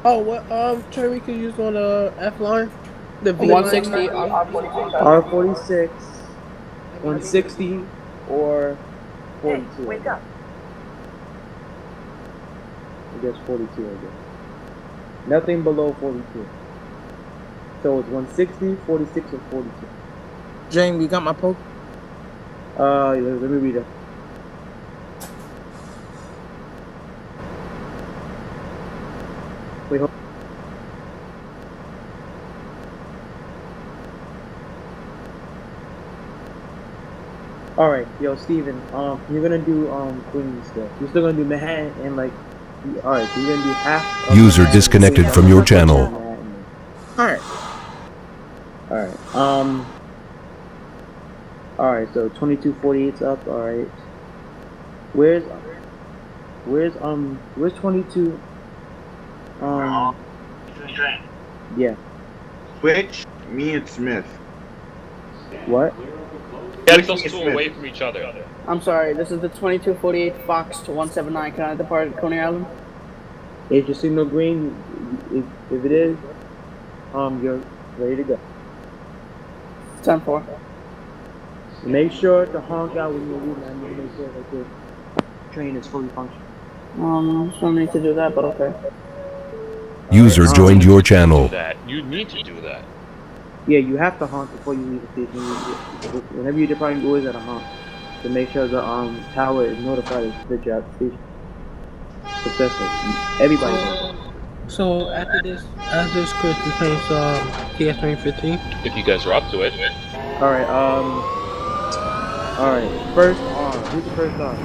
Oh, what train we could use on the F line? The V line? 160 R46. R46, 160, or 42. Hey, wake up. I guess 42, I guess. Nothing below 42. So it's 160, 46, or 42. James, you got my poke? Let me read it. Wait, hold. Alright, yo, Steven, you're gonna do, Queens still. You're still gonna do Manhattan and, like, alright, so you're gonna do half of User Manhattan disconnected and from your half of channel. Manhattan. Alright. Alright, alright, so 2248's up, alright. Where's 22? Yeah. Switch, me and Smith. What? Get those two away from each other. I'm sorry, this is the 2248 Fox to 179. Can I depart at Coney Island? Is your signal green? If it is, you're ready to go. 10-4. Make sure to honk out when you're leaving. I need to make sure that the train is fully functional. Don't need to do that, but okay. User joined your channel. You need to do that. Yeah, you have to honk before you leave the station. Whenever you're departing, you always gotta honk to make sure the tower is notified that you're at the station. Successful. Everybody does. So after this, Chris, we play some TS 2015. If you guys are up to it. Alright, first arm. Who's the first arm?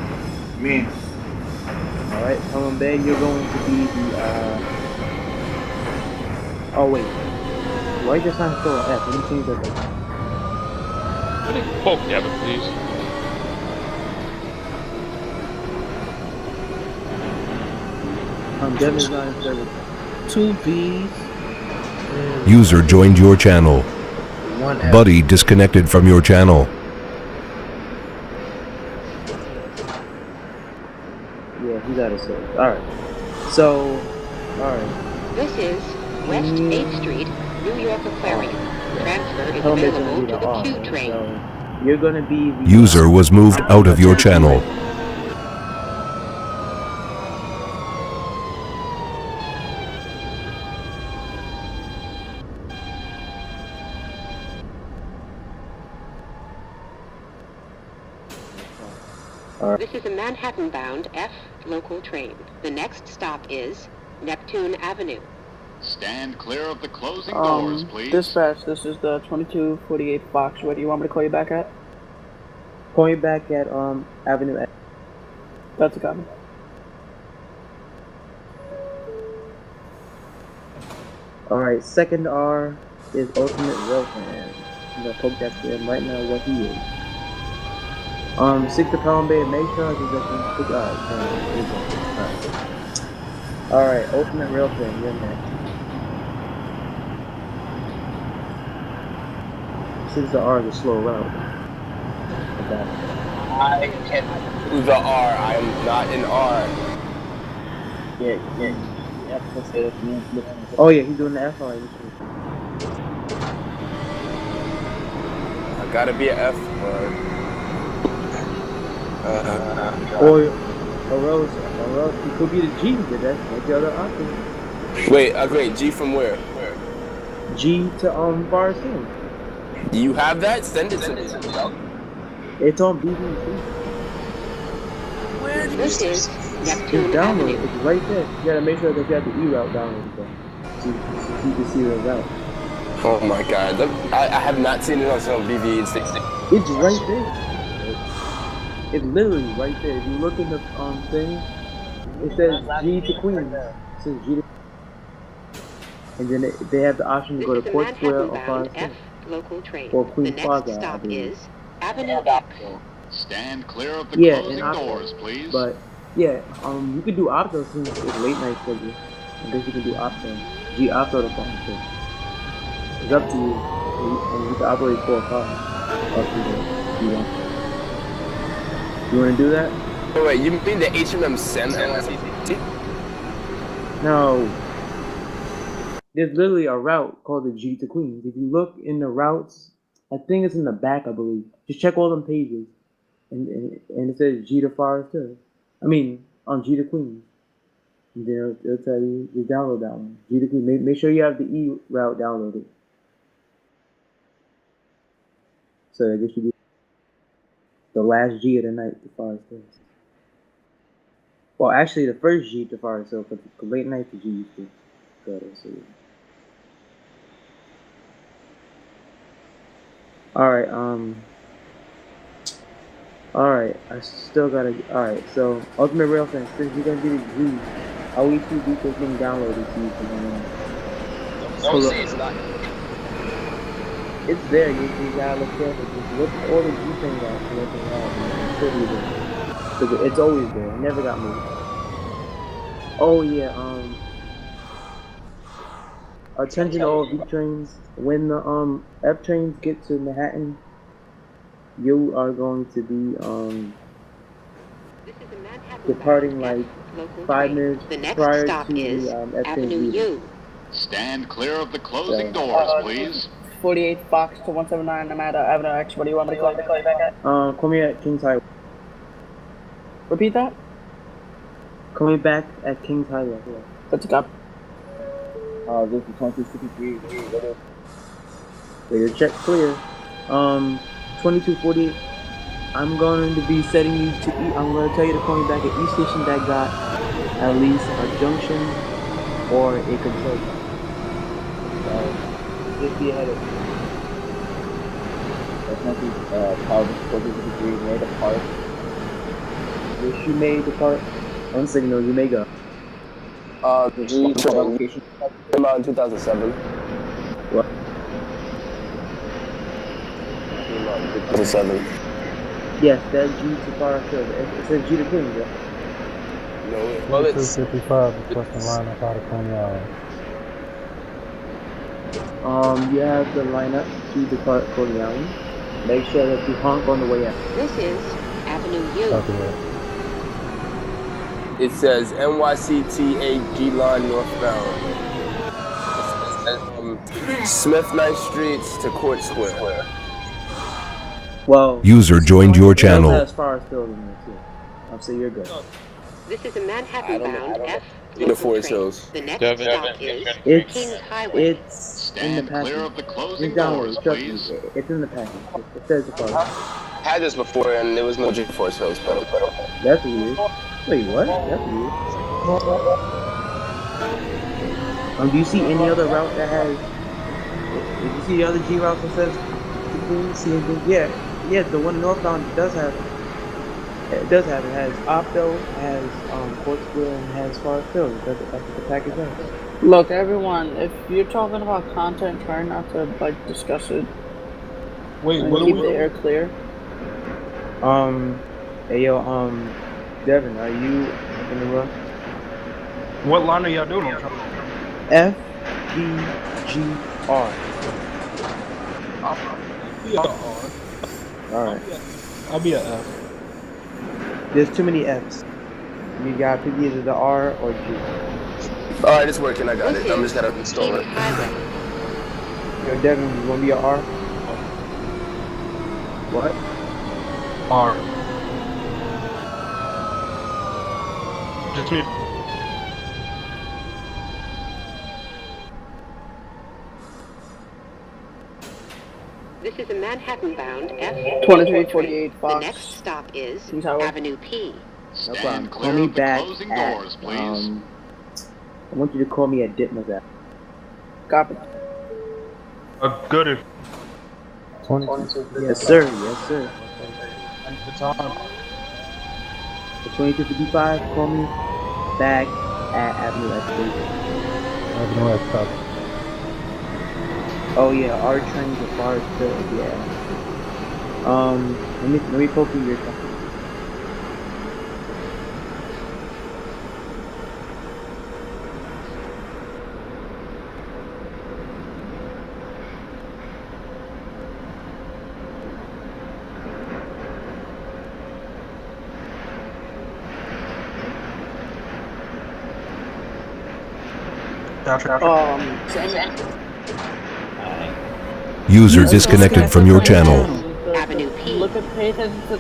Me. Alright, Openbve, you're going to be the, oh wait. Why is your sign still an F? Let me change that. Poke Devin, please. Devin's not in service. 2 V's. User joined your channel. 1 F. Buddy disconnected from your channel. Yeah, he's out of service. Alright. So, alright. This is West 8th Street, New York Aquarium. Transfer is available to the Q train. So you're gonna be the User was moved out of your channel. This is a Manhattan-bound F local train. The next stop is Neptune Avenue. Stand clear of the closing doors, please. Dispatch, this is the 2248 Fox. Where do you want me to call you back at? Call me back at Avenue A. That's a copy. Alright, second R is Ultimate Railfan. I'm gonna poke that to him right now what he is. 6 to Openbve, make sure he's alright, Ultimate Railfan, you're next. 6 to R is a slow route. I can't do the R. I'm not in R. Yeah. Oh yeah, he's doing the F. Alright. I gotta be an F word. Or else he could be the G, but that's the other option. Wait, great. G from where? G to Forest Hill. Do you have that? Send it to me. It's on BBC. This is Neptune It's download. Avenue. It's right there. You gotta make sure that you have the E-route downloaded though. So you can see the route. Oh my god. I have not seen it on some BV. It's right there. It's literally right there. If you look in the thing, it says G to Queens. It says G to, and then they have the option to go to Port Square or Forest Hill. Local train. Or Queens the Plaza. next stop is Avenue X. Stand clear of the closing doors, please. But yeah, you could do Opto since it's late night schedule. I guess you can do Opto. G Opto to Forest Hill. It's up to you. You can operate 4 or 5. Up to you. You want to do that? Oh wait, you mean the HMM SEM NYCT? No. there's literally a route called the G to Queens. If you look in the routes, I think it's in the back, I believe. Just check all them pages, and it says G to Forest Hill. I mean, on G to Queens. And then it'll tell you to download that one. G to Queens. Make sure you have the E route downloaded. So I guess you do the last G of the night to Forest Hill. Well, actually, the first G to Forest Hill, but the late night the G used to go there. So. Alright, alright, I still gotta, alright, so, Ultimate Rail Fence, since you're gonna do the G, how we see this thing downloaded so you can, Don't say it's not. it's there, you gotta look careful, just look all the G things out, so that they have, it's still there, because it's always there, it never got moved. Oh yeah, attention all V trains, when the, F trains get to Manhattan, you are going to be departing like 5 minutes The next prior stop to is the F train Avenue leaving. U. Stand clear of the closing So, doors, please. 48 Fox to 179. I'm at Avenue X. What do you want me to call you back at? Call me at Kings Highway. Repeat that. Call me back at Kings Highway. Yeah. That's a cop. This is 2253. Radio check clear. 2248. I'm going to be setting you to E. I'm going to tell you to call me back at each station that got at least a junction or a control. Just be ahead of me. That's not power 2253 may depart. Wish you may depart. On signal, you may go. The G train came out in 2007. What? Came out in 2007. Yes, that's G to Forest Hill. It says G to Queens, yeah? No, well, it's 255 requesting line up out of Coney Island. You have to line up to depart Coney Island. Make sure that you honk on the way out. This is Avenue U. Copy that. It says NYCTA G line northbound. Smith 9th Street to Court Square. Well, User joined your it also channel. has Forest Hill in there too. So you're good. This is a Manhattan-bound F The local Forest train. Hills. The next Devin, stop is It's Kings Highway. it's in the Stand package. clear of the closing It's downloaded, doors, trust me. please. It's in the package. It says the Forest. Had this before and there was no G Forest Hills, but That's weird. Wait, what? That's weird. Do you see any other route that has? Did you see the other G route that says the Queens? See anything? Yeah, the one northbound does have. It does have. It has Opto, it has Court Square, and it has Forest Hill. That's what the package has. Look, everyone, if you're talking about content, try not to like discuss it. Wait, And what keep are the we? air clear. Hey yo, Devin, are you in the room? What line are y'all doing? F D G R. All right. I'll be at F. There's too many F's. You gotta pick either the R or G. alright, it's working, I got This it. I'm is just gotta install Kings it. Highway. Yo, Devin, you wanna be a R? What? R. Just me. This is a Manhattan-bound F 2348 The Fox. next stop is Kings Highway. Avenue P. No problem. Stand Call clear me of the back closing at, doors, please. I want you to call me at Ditmaz. Copy. Good. 22. Yes, sir. Yes, sir. The time. For 2255, call me back at Avenue X. Avenue X, copy. Oh yeah, our trains are far still. Yeah. Let me poke you your time. Same. User disconnected from your channel. Avenue P. Look at, pay attention to.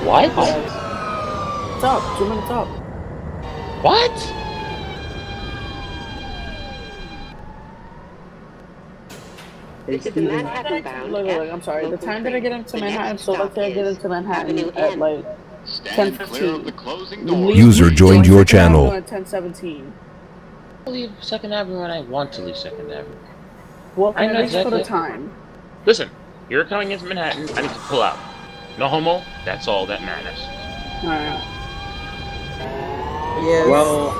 What? It's up. 2 minutes up. What? This is the Manhattan bound. Look, I'm sorry. The time that I get into Manhattan, so let's say I get into Manhattan Avenue at N. like Stand clear of the 10:15. closing doors. User joined your Second Avenue channel. at 10:17. I leave Second Avenue when I want to leave Second Avenue. Well, I at know least for the exactly. time. Listen, you're coming into Manhattan. I need to pull out. No homo. That's all that matters. Alright. Yes. Well,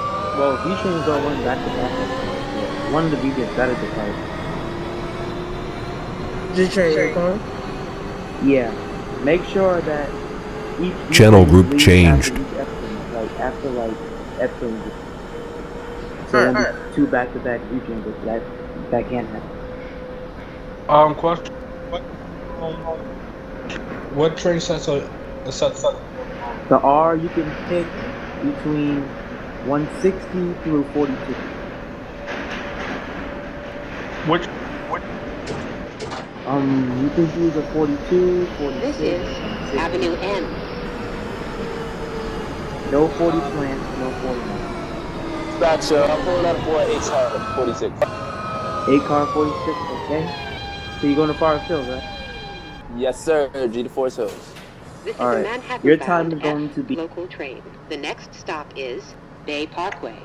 V trains don't run back to back. Yeah. One of the V gets better to fight. G-Train, you're calling? Yeah. Make sure that each V Channel train group leaves changed. After each F train, like after like F trains. So it won't be 2 back-to-back V trains. That can't happen. Question. What train sets are set? The R you can pick between 160 through 42. Which? You can do the 42, 46. This is 60. Avenue N. No 40 slant, no 49. Gotcha. I'm pulling out a boy 8 car 46. 8 car 46, okay? So you're going to Forest Hills, right? Yes, sir. G to Forest Hills. This is All a right. Manhattan Your time bound is going F to be local train. The next stop is Bay Parkway.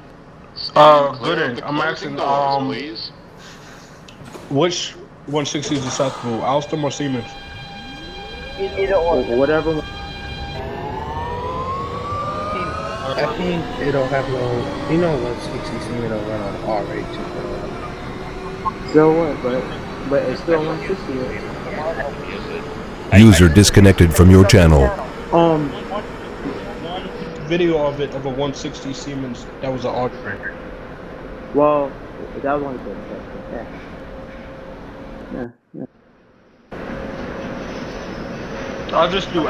Stand clear Good. of the I'm closing asking, doors, please. which 160 is acceptable, Alstom or Siemens? Either or. whatever. I think it'll have no, 160 Siemens will run on R8 too. So what? But it's still 160. User disconnected from your channel. Video of it of a 160 Siemens that was an R train. Well, that was only good. Yeah. I'll just do.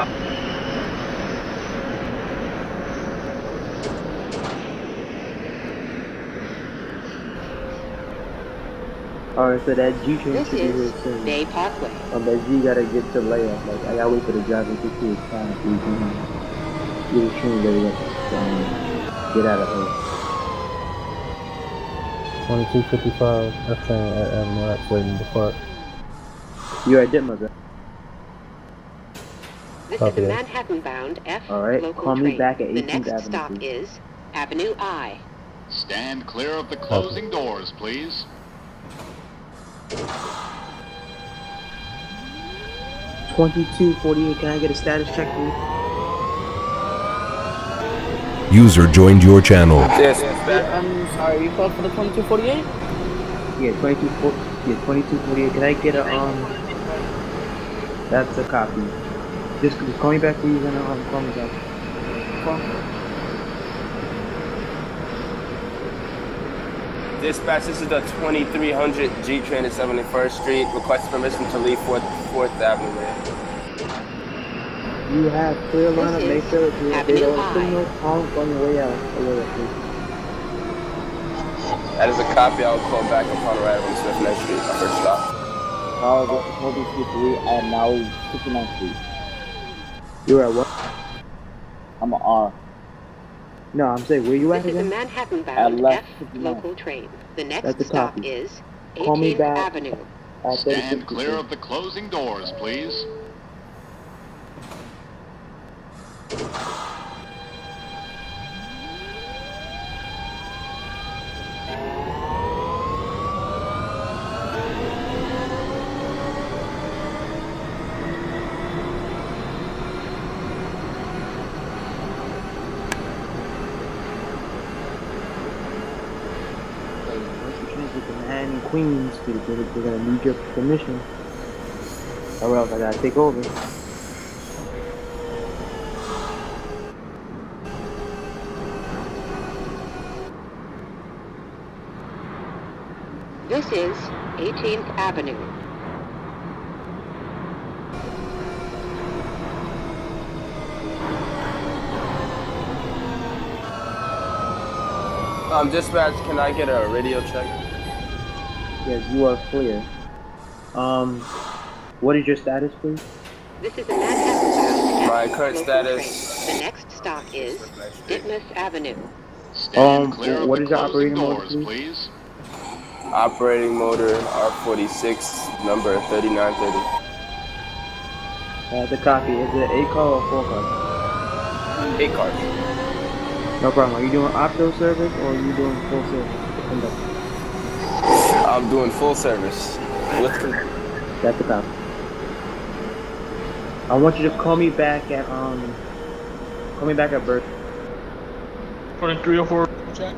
Alright, so that G train This should be here is soon. Bay Parkway. That G gotta get to Layup. Like, I gotta wait for the driver to get to his time so he can get his train ready up to get out of here. 2255 F train at Avenue X waiting to depart. You're at Ditma, right? This Copy is a that. Manhattan bound F Alright, local call me train. back at The 18th next Avenue, stop please. is Avenue I. Stand clear of the closing doors, please. 2248. Can I get a status check, please? User joined your channel. Yes. I'm sorry, you called for the 2248? Yeah, 2248. Can I get a That's a copy. Just call me back, please, and call me back. Dispatch, this is the 2300 G train at 71st Street. Request permission to leave 4th Avenue. You have clear line up, This make is sure that they Avenue don't I. signal, honk on your way out. That is a copy. I will call back upon arrival on Smith Next Street, my first stop. However, Holding Street 3, I am now 59th Street. You're at what? I'm an R. No, I'm saying, where you at This is a again? Manhattan At bound left F 59. local train. The That's next a stop copy. is Call me 18th back. Avenue. At Stand 36th clear Street. of the closing doors, please. And Queens, they're gonna need your permission, or else I gotta take over. This is 18th Avenue. Dispatch, can I get a radio check? Yes, you are clear. What is your status, please? This is a Manhattan-bound My F current local status. train. The next stop is Ditmas Avenue. Stand clear of What the is your closing operating mode, doors, please? please. Operating motor R46, number 3930. The copy. Is it 8-car or 4-car? 8 cars. No problem. Are you doing opto service or are you doing full service? Conductor. I'm doing full service. That's the copy. I want you to call me back at Berkeley. 2304 check.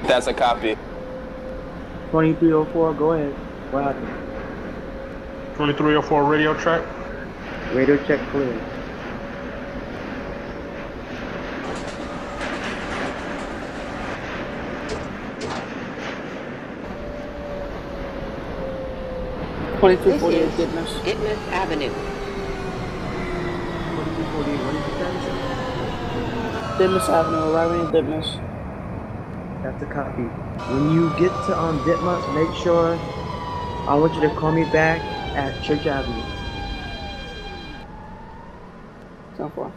That's a copy. 2304. Go ahead. What happened? 2304 radio check. Radio check clear. This 2248 is Ditmas. Ditmas Avenue. 2248. What is the status? Ditmas Avenue, arriving at Ditmas. That's a copy. When you get to Ditmas, make sure I want you to call me back at Church Avenue. 10-4.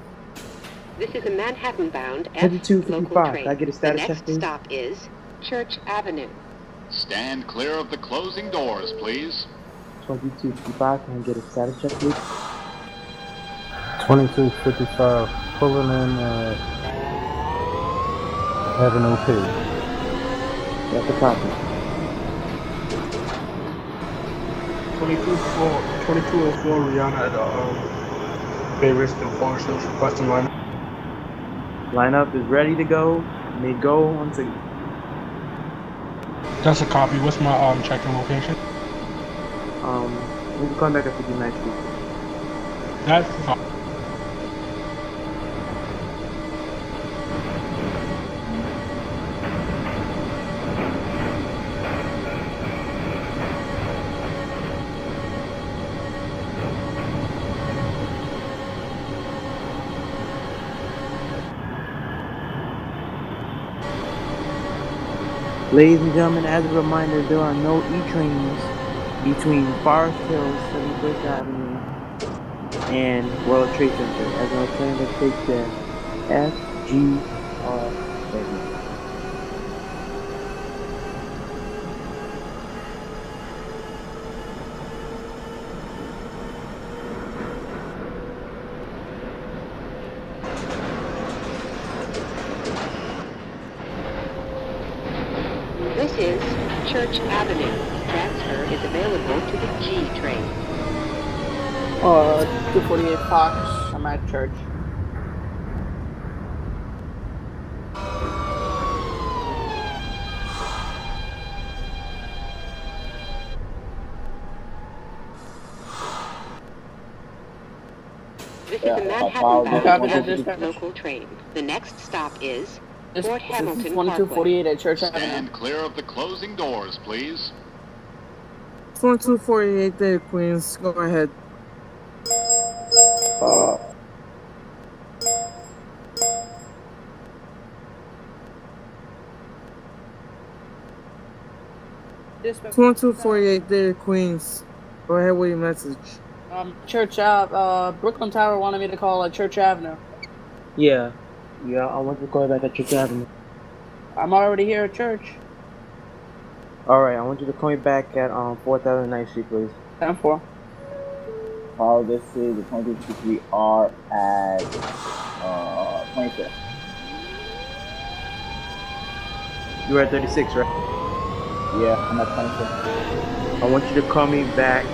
This is a Manhattan-bound F 2255. local train. Can I get a status the check, next please? stop is Church Avenue. Stand clear of the closing doors, please. 2255. Can I get a status check, please? 2255 pulling in Avenue P. That's a copy. 2204 Rihanna at Bay Riston Forest Hills requesting line. Lineup is ready to go. May go on to. That's a copy. What's my check-in location? We can come back at 59th Street. That's fine. Ladies and gentlemen, as a reminder, there are no E-trains between Forest Hills, 71st Avenue, and World Trade Center. As an alternative, take the FGR segment. This is Church Avenue. Transfer is available to the G train. 248 Fox. I'm at church. This is a Manhattan-bound dispatch. local train. The next stop is This Fort is Hamilton 2248 at Church Avenue. Stand clear of the closing doors, please. 2248 there, Queens. Go ahead. Dispatch. 2248 there, Queens. Go ahead with your message. Church Ave. Brooklyn Tower wanted me to call at Church Avenue. Yeah, I want you to call back at Church Avenue. I'm already here at church. Alright, I want you to call me back at 4009th Street, please. 10-4. This is the 2253 R at 25th. You're at 36, right? Yeah, I'm at 25th. I want you to call me back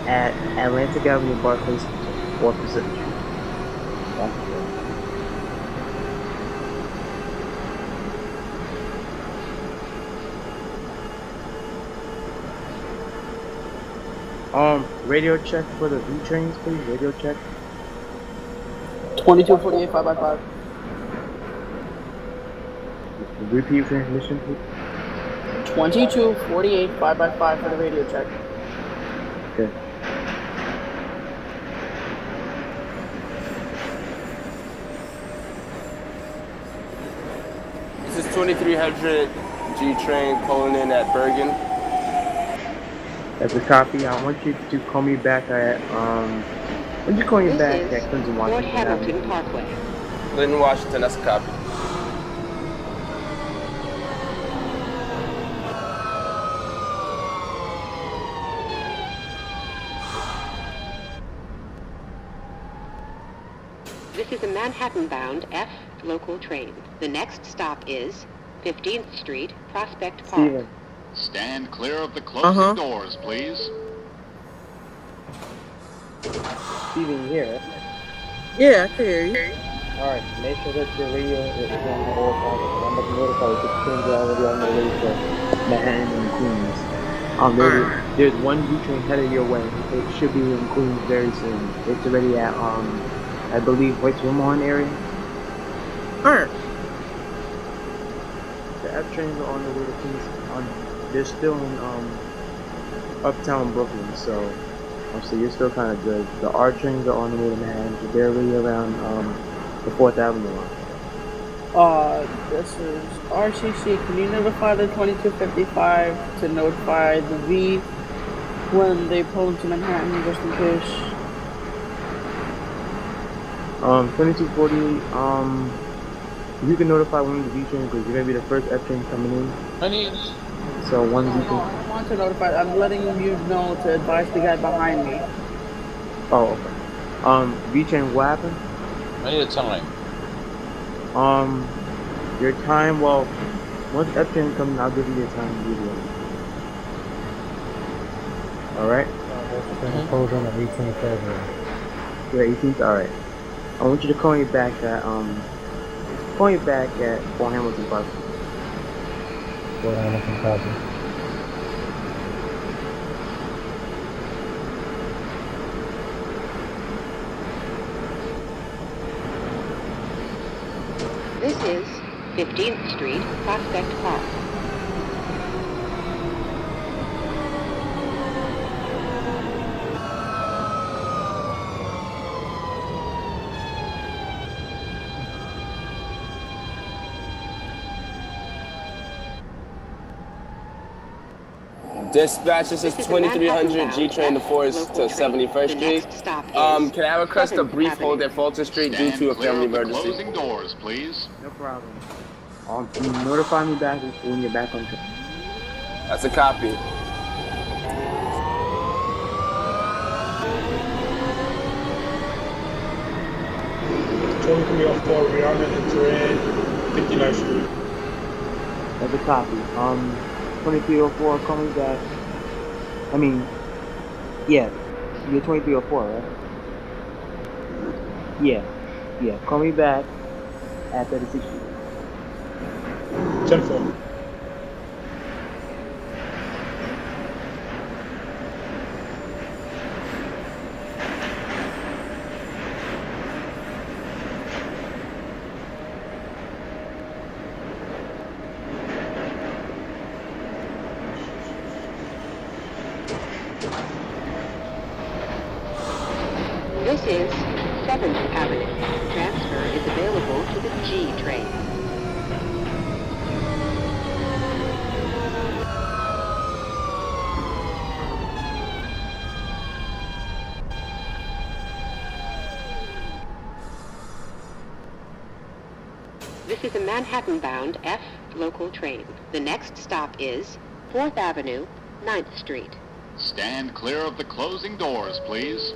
at Atlantic Avenue, Barclays, or Pacific Street. Radio check for the V trains, please. Radio check. 2248 5x5. Repeat transmission, please. 2248 5x5 for the radio check. Okay. This is 2300 G train pulling in at Bergen. That's a copy. I want you to call me back at when you call me This back is at Clinton, Fort Washington Hamilton Avenue. Parkway. Clinton, Washington, that's a copy. This is a Manhattan-bound F local train. The next stop is 15th Street, Prospect Park. Steven. Stand clear of the closing doors, please. Steven, you here? Yeah, I can hear you. Alright, make sure that your radio is on the old side. I'm about to notify you that the trains are already on the way to Manhattan and Queens. There's one V train headed your way. It should be in Queens very soon. It's already at I believe White's Wilmot area. Alright. The F trains are on the way to Queens. They're still in uptown Brooklyn, so you're still kind of good. The R trains are on the way to Manhattan. So they're really around the 4th Avenue line. This is RCC. Can you notify the 2255 to notify the V when they pull into Manhattan, just in case? 2248. You can notify one of the V trains because you're gonna be the first F train coming in. So one V train. I want to notify. I'm letting you know to advise the guy behind me. Oh, okay. V train, what happened? I need a time. Your time. Well, once F train comes in, I'll give you your time immediately. All right. Close on the 18th February. The 18th. All right. I want you to call me back at Fort Hamilton Park. Fort Hamilton copy. This is 15th Street, Prospect Park. Dispatch, this is 2300 G train to Forest to 71st Street. Can I request a brief hold at Fulton Street due to a family emergency? Closing doors, please. No problem. Notify me back when you're back on track. That's a copy. Coming off for Rihanna entering 59th Street. That's a copy. 2304, call me back. I mean, yeah, you're 2304, right? Yeah, call me back at 36th Street. 10-4. This is 7th Avenue. Transfer is available to the G train. This is a Manhattan-bound F local train. The next stop is 4th Avenue, 9th Street. Stand clear of the closing doors, please.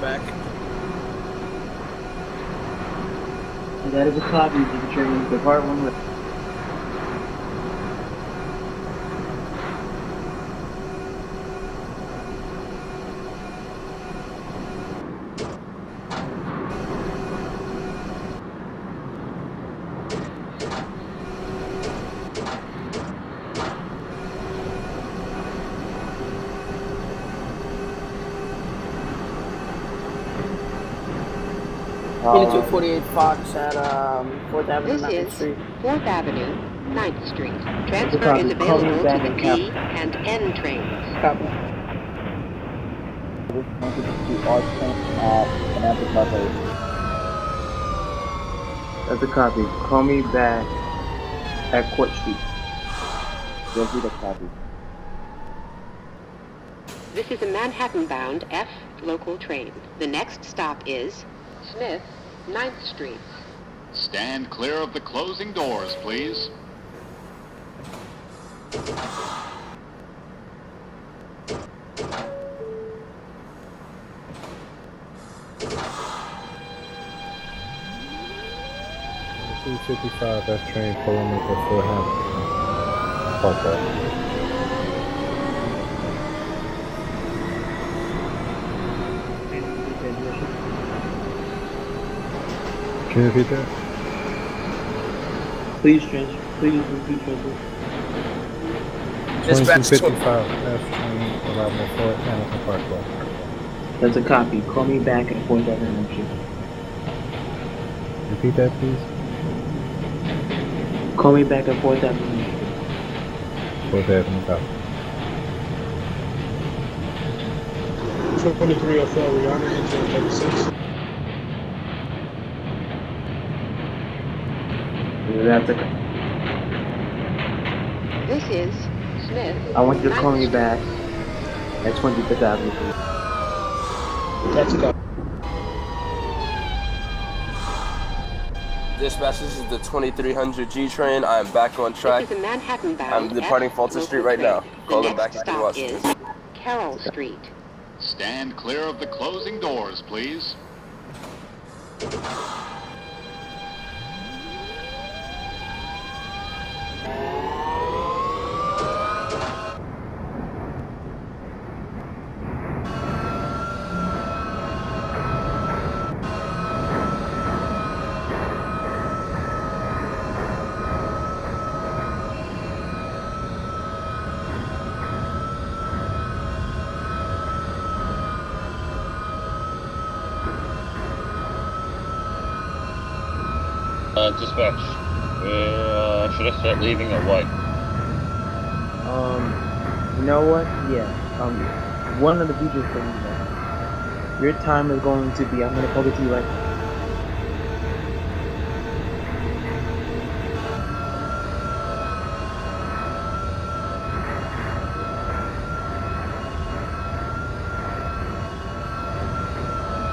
Back. And that is a copy of the train. Depart one way. 2248 Fox at 4th Avenue, This 9th is Street. 4th Avenue, 9th Street. Transfer is available to the P and N trains. Copy. This is 152 R train at Annapolis Buffet. That's a copy. Call me back at Court Street. You'll see the copy. This is a Manhattan-bound F local train. The next stop is Smith, 9th Street. Stand clear of the closing doors, please. $255 F train pulling up at Fort Hampton. Park up. Can you repeat that? Please repeat transfer. Dispatch 2255 F train arriving at Fort Hamilton Parkway. That's a copy. Call me back at 4th Avenue. Repeat that, please. Call me back at 4th Avenue. 4th Avenue, copy. 2304 Rihanna, engine 36. That's a. This is Smith. I want you to call 9th me Street. back at 25th Avenue. That's a copy. Dispatch, this is the 2300 G train. I am back on track. This is a Manhattan-bound I'm departing F Fulton local Street right train. now. Call The them back next if you stop want. is Carroll Street. Stand clear of the closing doors, please. Dispatch. Should I start leaving or what? You know what? Yeah. One of the features for you, your time is going to be. I'm gonna call it to you right now.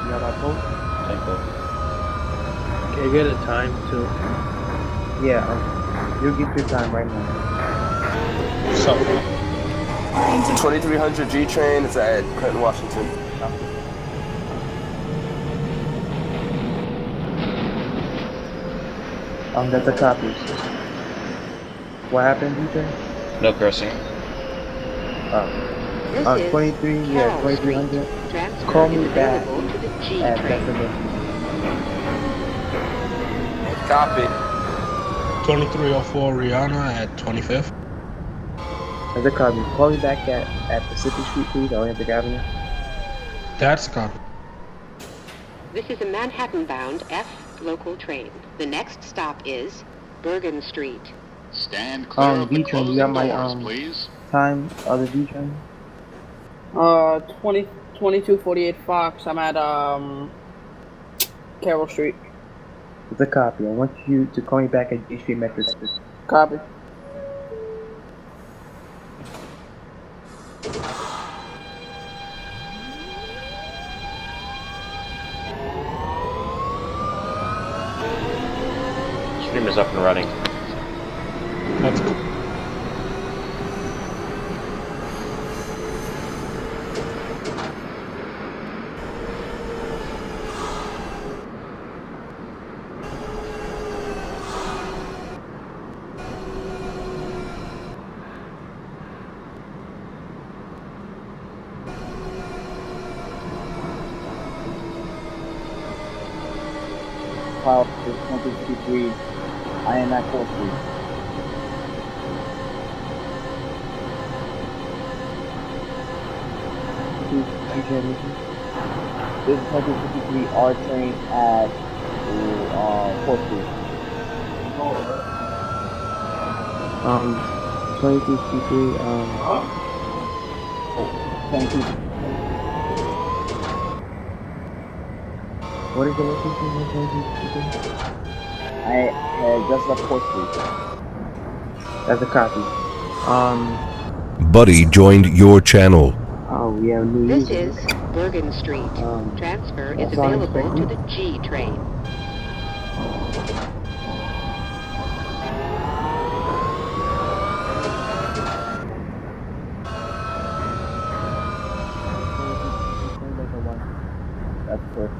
You got my phone? Can you get a time too? Yeah. You'll get your time right now. So, It's a 2300 G train. It's at Clinton, Washington. That's a copy. What happened, DJ? No cursing. This is 23, yeah, Carroll 2300. Street. Transfer Call me is back available to the G at train. destination. Copy. 2304 Rihanna at 25th. That's a copy. Call me back at Pacific Street, please, Atlantic Avenue. That's a copy. This is a Manhattan-bound F local train. The next stop is Bergen Street. Stand clear of the V-Train, you closing got my, doors, please. Time, other V-Train? 2248 Fox. I'm at Carroll Street. It's a copy. I want you to call me back at G Street Metro Station. Copy. Stream is up and running. That's a Cloud is 2053. I am at 4th Street. This is 2053 R train at 4th Street. 2263, 22. what is the location of 2263? I had just left 4th Street. That's a copy. Buddy joined your channel. Oh, we have a new This user. is Bergen Street. Transfer is that's available to unexpected. the G train. That's correct.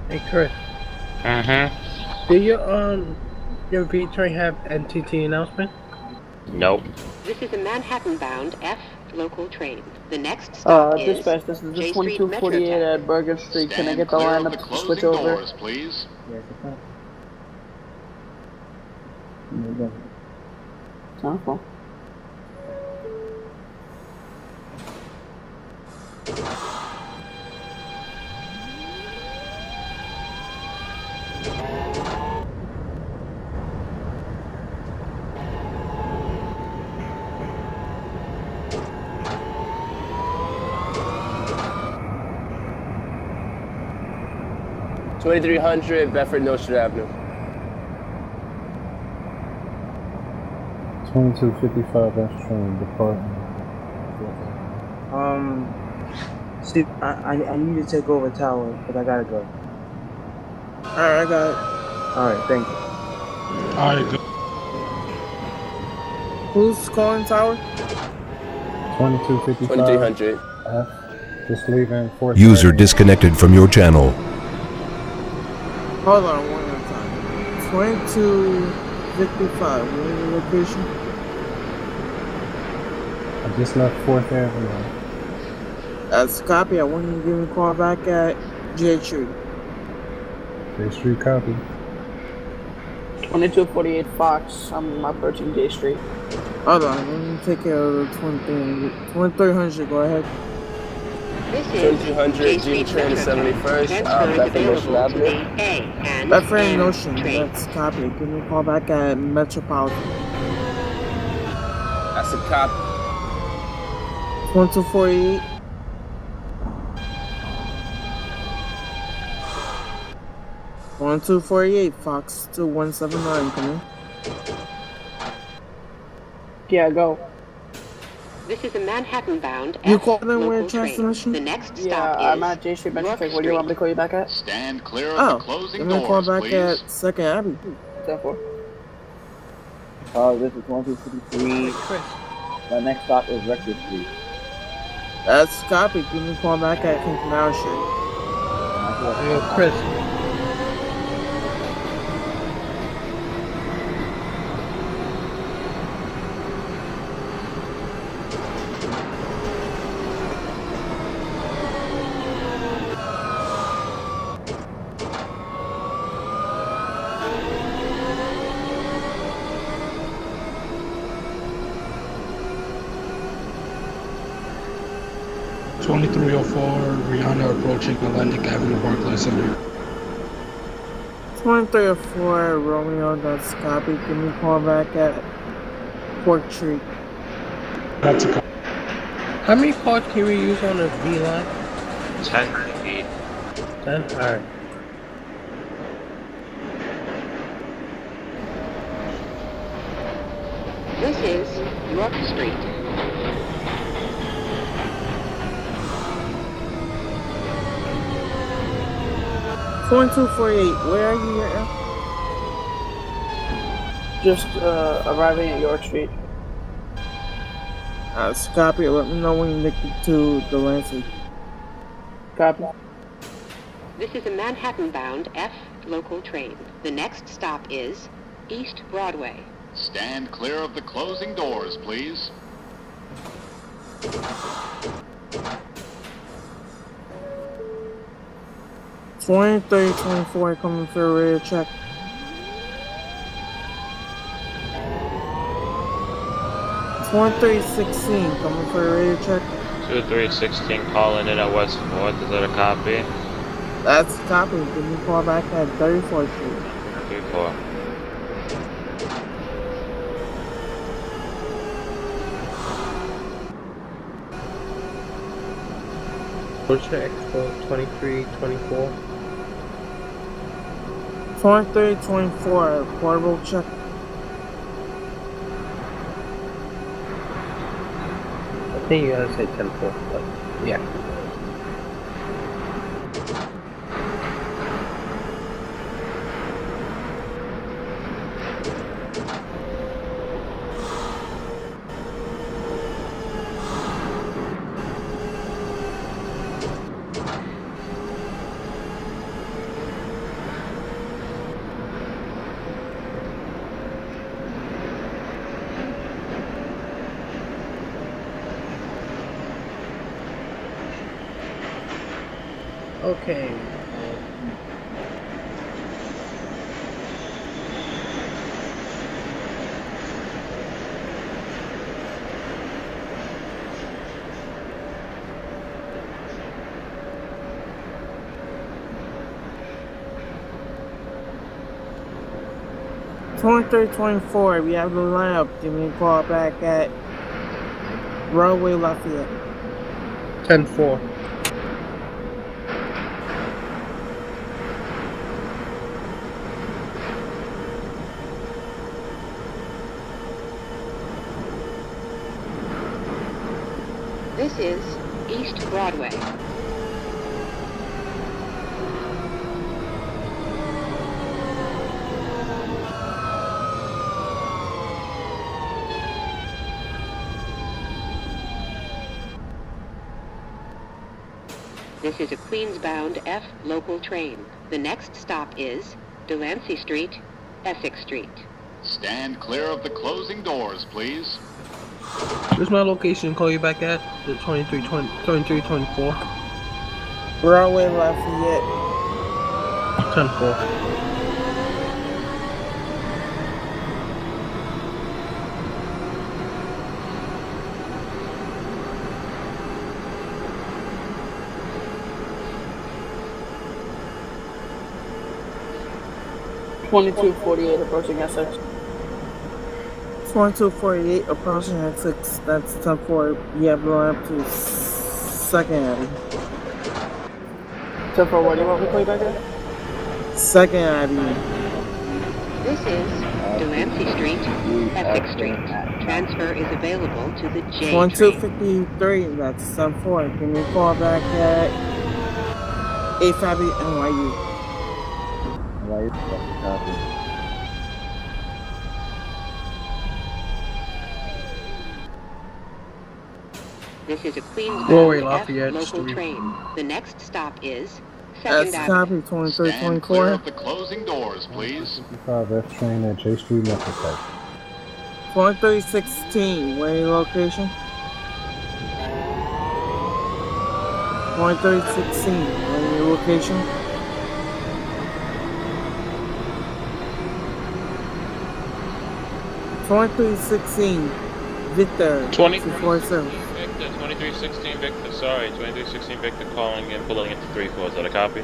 Hey Chris, do your V train have NTT announcement? Nope. This is a Manhattan-bound F local train. The next stop is dispatch, this is the J Street 2248 Metro at Bergen Street. Can I Stand get the clear of lineup the to closing switch over? doors, please. Yes, it's not. Oh, cool. $2,300 Bedford Nostrand Avenue. 2255 S train departing. Steve, I need to take over tower, but I gotta go. Alright, I got it. Alright, thank you. Alright, good. Who's calling tower? 2255 $2,300. F. Just leaving 4th. User disconnected from your channel. Hold on one at a time. 2255. What is the location? I just left 4th Avenue. That's a copy. I want you to give me a call back at J Street. J Street copy. 2248 Fox. I'm approaching J Street. Hold on. Let me take care of the 2300. Go ahead. This is 2200 J G Street train to Metro 71st, Transfer is Bedford available Nostrand to the Avenue. A and Bedford N Notion. train. That's a copy. Give me a call back at Metropolitan. That's a cop. 1248. One 248 Fox 2179. Come in. Yeah, go. This is a Manhattan-bound You F called in local with train. transmission? The next Yeah, stop I'm is at J Street Metro. York What do you want me to call you back at? Stand clear of Oh, the closing give me a call doors, back please. at 2nd Abbey. 10-4. This is 1253. Chris, My next stop is Rector Street. That's a copy. Give me a call back at Canal Street. hey Chris. Rihanna approaching Atlantic Avenue, Barclays Center. 2304 Romeo. That's a copy. Give me a call back at Port Street. That's a call. How many parts can we use on the V line? 10 feet. 10? Alright. This is York Street. Point 248. Where are you at? Just arriving at York Street. That's a copy. Let me know when you make it to the Lansing. Copy. This is a Manhattan-bound F local train. The next stop is East Broadway. Stand clear of the closing doors, please. 2324 coming for a radio check. It's 1316 coming for a radio check. 2316 calling in at West 4th. Is that a copy? That's a copy. Give me a call back at 34th Street. 34. What's your expo? 2324. 2324, portable check. I think you gotta say 10-4, but yeah. Okay. 2324, we have the lineup. Give me a call back at Broadway Lafayette. 10-4. This is East Broadway. This is a Queens-bound F local train. The next stop is Delancey Street, Essex Street. Stand clear of the closing doors, please. Where's my location? Call you back at the 2324. Broadway Lafayette. 10-4. $22.48 approaching Essex. 2248 approaching Essex. That's 10-4. You have going up to 2nd Avenue. 10-4, what do you want me to call you back at? 2nd Avenue. This is Delancey Street, Essex Street. Transfer is available to the J train. 1253, that's 10-4. Give me a call back at 8th Avenue, NYU. This is a Broadway Queens-bound F Lafayette local Street. train. The next stop is That's 2nd copy, Avenue. 2324. of the closing doors, please. 55 F train at J Street, Memphis. 2316, where your location? 2316, where your location? Victor. 2316 Victor, 2316 Victor, sorry, 2316 Victor calling in, pulling into 3-4. Is that a copy?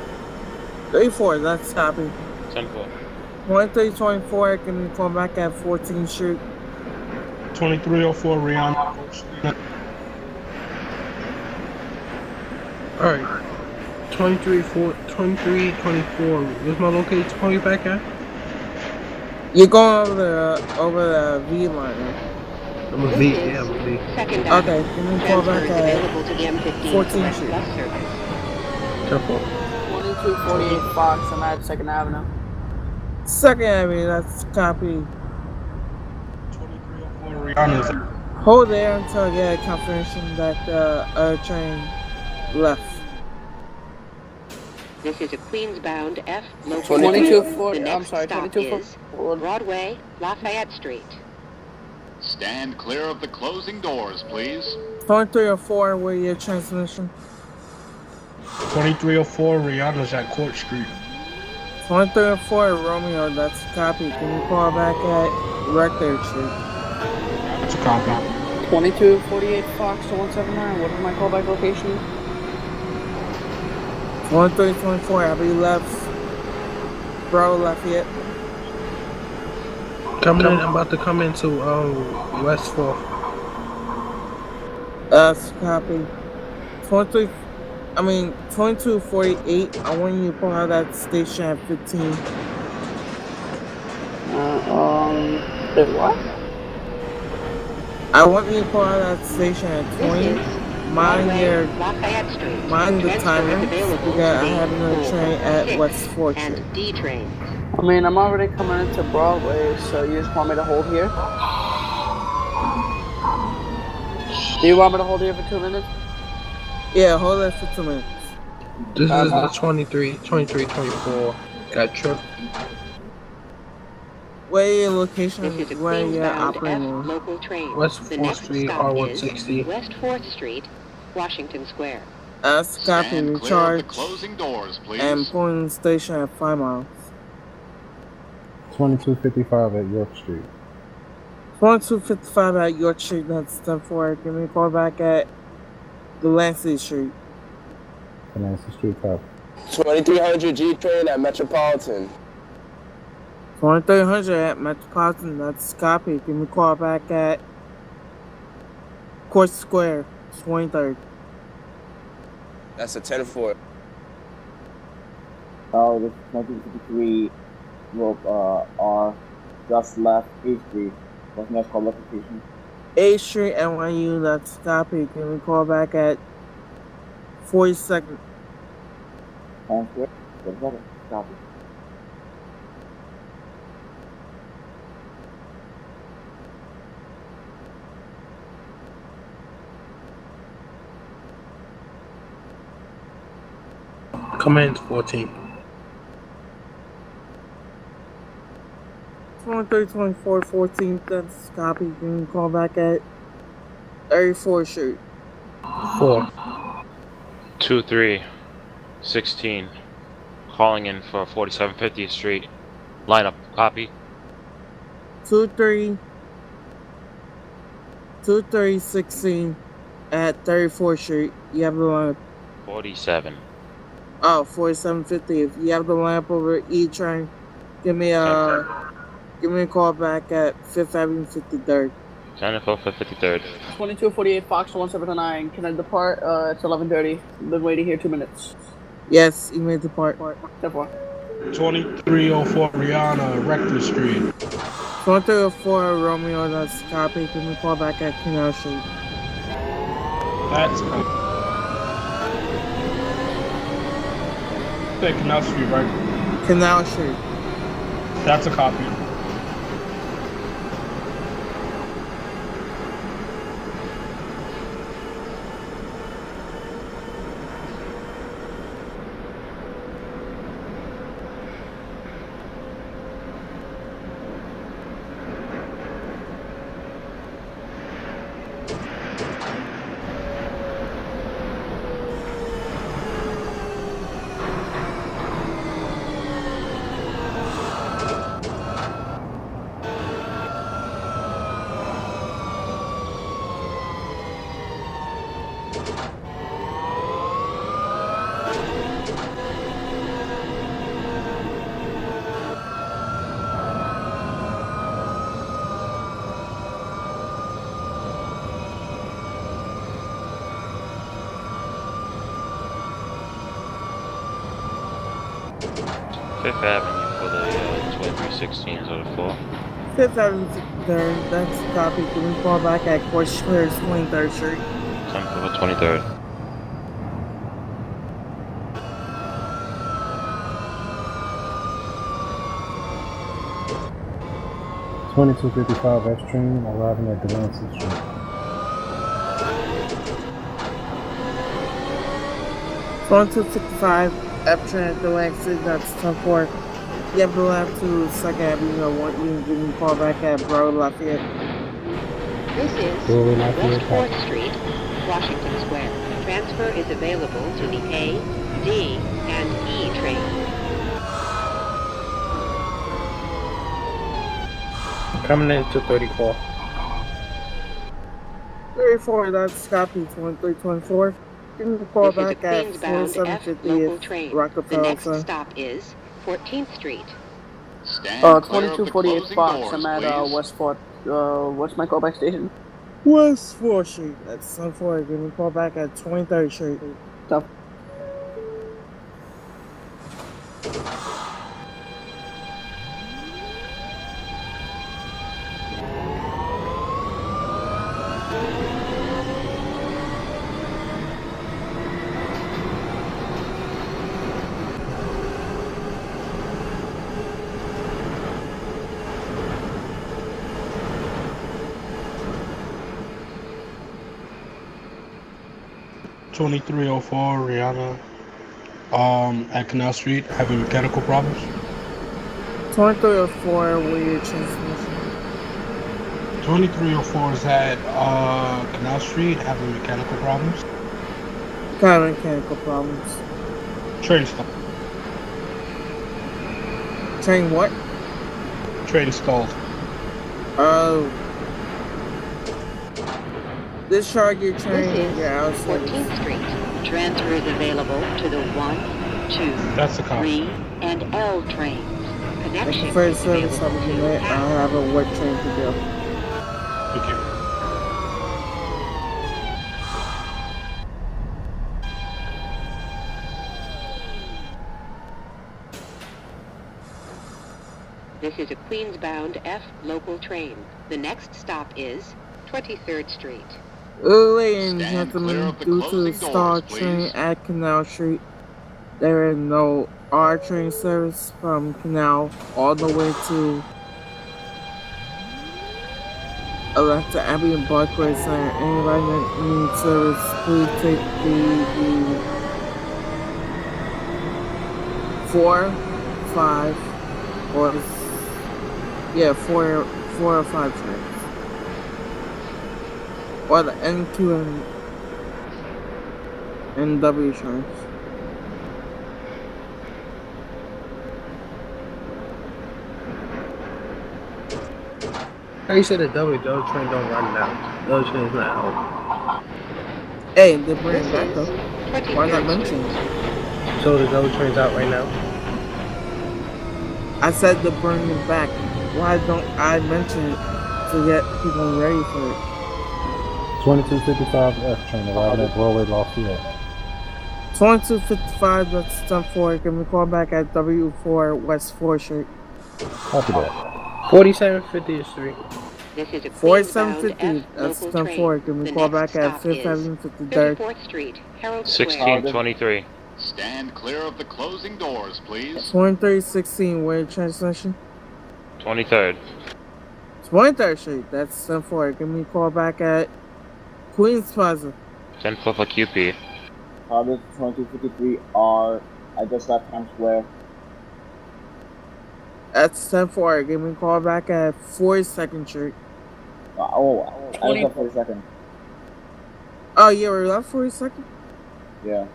34, that's copy. 10-4. 2324, can you call back at 14th Street? 2304 Rihanna. Alright. 2324. Where's my location? Call you back at? You're going over the V line, right? I'm a V, yeah, I'm a V. 2nd Okay, Avenue. can you call Transfer back is at available to the M15 14th Select Street? Bus Service. 10-4. 2248 Fox, I'm at 2nd Avenue. 2nd Avenue, that's copy. 2304 Rihanna's. Hold there until I get a confirmation that the other train left. This is a Queens-bound F local 2240, train. The I'm next sorry, stop 2240. is Broadway, Lafayette Street. Stand clear of the closing doors, please. 2304, where your transmission? 2304 Rihanna's at Court Street. 2304 Romeo, that's a copy. Can you call back at Rector Street? That's a copy. 2248 Fox to 179. What is my callback location? 1324, Abbey left. Bro, Lafayette. Coming in, I'm about to come into West 4. Copy. 2248. I want you to pull out that station at 15. Wait, what? I want you to pull out that station at 20. Mind the timers, because I have another train at West 4th Street. D train. I mean, I'm already coming into Broadway, so you just want me to hold here? Do you want me to hold here for 2 minutes? Yeah, hold it for 2 minutes. This is the 2324. Got tripped. Where your location is where you're operating? Local train. West 4th Street, R160. West 4th Street, Washington Square. Copy, recharge, closing doors, please. and pulling the station at 5 miles. 2255 at York Street. 2255 at York Street, that's 10-4. Give me a call back at Delancey Street. Delancey Street, copy. 2300 G train at Metropolitan. 2300 at Metropolitan, that's copy. Give me a call back at Court Square, 23rd. That's a 10-4. Oh, this is 1953 rope R just left 8th Street. What's next call location? 8th Street, NYU, that's copy. Give me a call back at 42nd. Times Square, copy. Come in 14. 2324 14th, that's copy. You can call back at 34th Street. 4. 2316. Calling in for 4750th Street. Lineup, copy. 2316 at 34th Street. You have the line. 47. Oh, 4750. If you have the lamp over E train, give me a call back at 5th Avenue 53rd. 10 for 53rd. 2248 Fox to 179. Can I depart? It's 11:30. Been waiting here 2 minutes. Yes, you made the part. 10-4. 2304 Rihanna, Rector Street. 2304 Romeo, that's copy. Give me a call back at Canal Street. That's Canal Street, right? Canal Street. That's a copy. Fifth Avenue for the 2316s or the 4. 5th Avenue 53rd, that's copy. Give me a call back at Court Square, 23rd Street. 10 for the 23rd. — 2255 F train arriving at Delancey Street. 2265 F train at Delancey, that's 10-4. You have the left to 2nd Avenue. I want you to give me a call back at Bro Lafayette. This is West 4th Street, Washington Square. Transfer is available to the A, D, and E train. Coming in to 34. 2324, that's copy. 2324. Give me a call This is a back at Queens-bound F local 4750 train. The Rockefeller next Center. stop is 14th Street. Stand clear of the 2248 closing Fox. doors, I'm at please. what's my callback station? West 4th Street. That's 74. Give me a call back at 23rd Street. Tough. $2304 Rihanna. At Canal Street, having mechanical problems. 2304, weird transmission. 2304 is at Canal Street, having mechanical problems. Kind of mechanical problems. Train stalled. Train what? Train stalled. Oh. Discharge your train. This is Yeah, 14th Street. Transfer is available to the 1, 2, That's the cop. 3, and L trains. Connection First is service available I'll to be I have a wet train to go. Thank you. This is a Queens-bound F local train. The next stop is 23rd Street. Ladies and Stand clear gentlemen, of the due to closing the Star doors, train please. at Canal Street, there is no R train service from Canal all the way to Electra Abbey and Barclay Center. Anybody that needs service, please take the 4, 5, or 4 or 5 trains. Or the NQ and W trains. How you said the W train don't run now? The W train's not out. Hey, they bring it back though. Why not mention it? So the W train's out right now? I said to bring it back. Why don't I mention it to get people ready for it? 2255 F train arriving at Broadway Lafayette. 2255, that's 10-4. Give me a call back at W4 West 4th Street. Copy that. 4750 Street. This is a 4750, that's 10-4. Give me a call back at 5th Avenue 53rd. 34th Street, Herald 1623. Stand clear of the closing doors, please. 2316, weird transmission. 23rd. 23rd Street, that's 10-4. Give me a call back at Queens Plaza. 10-4 for QP. Harvard 2253R. I just left Times Square. That's 10-4. Give me a call back at 42nd Street. I was up 42nd. Oh, yeah, we're left 42nd? Yeah.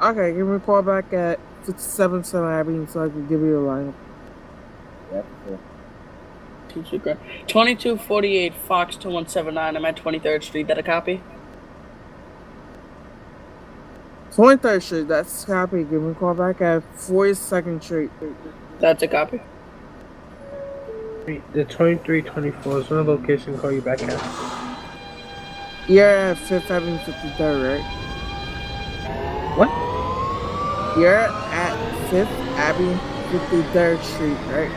Okay, give me a call back at 57 Center Avenue so I can give you a lineup. Yeah, for sure. 2248 Fox 2179. I'm at 23rd Street. That a copy? 23rd Street, that's a copy. Give me a call back at 42nd Street. That's a copy. The 2324 is one location call you back at. You're at 5th Avenue 53rd, right? What? You're at 5th Avenue 53rd Street, right?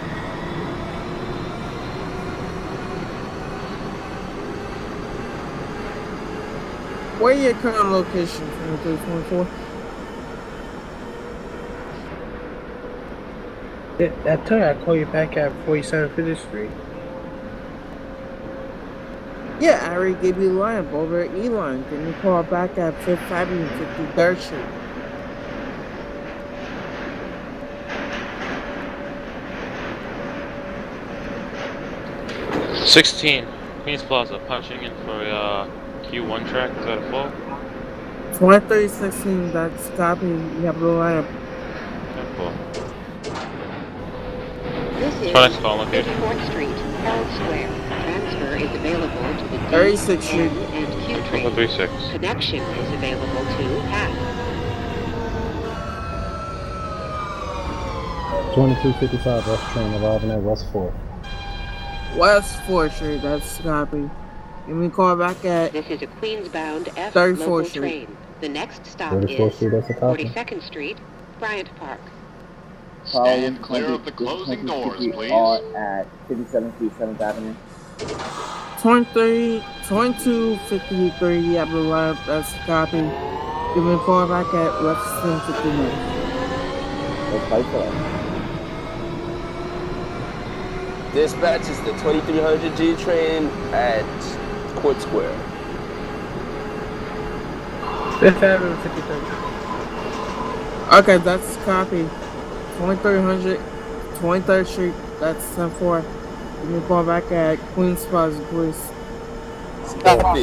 Where your current location, 2324? That time I call you back at 4750 Street. Yeah, I already gave you the lineup over at E-Line. Give me a call back at 5th Avenue 53rd Street. Queens Plaza, punching in for Q1 track. Is that a full? 2316, that's copy. You have the lineup. Full. This is Next call located. 54th Street, Herald Square. Transfer Transfer is available to the D, 36th Street. N, and Q trains. 36. Connection is available to F. 2255 F train arriving at West 4th. West 4th Street, that's copy. Give me a call back at This is a Queens-bound F 34th local Street. train. The next stop 34th is Street, that's a copy. 42nd Street, Bryant Park. Stand clear of the closing doors, please. At 57th Street, 7th Avenue. 2253, you have the line, that's copy. Give me a call back at Lexington 59. Let's fight for that. Dispatch is the 2300G train at Court Square. 5th Avenue, 53rd. Okay, that's copy. 2300, 23rd Street, that's 10-4. Give me a call back at Queens Plaza, please. Copy.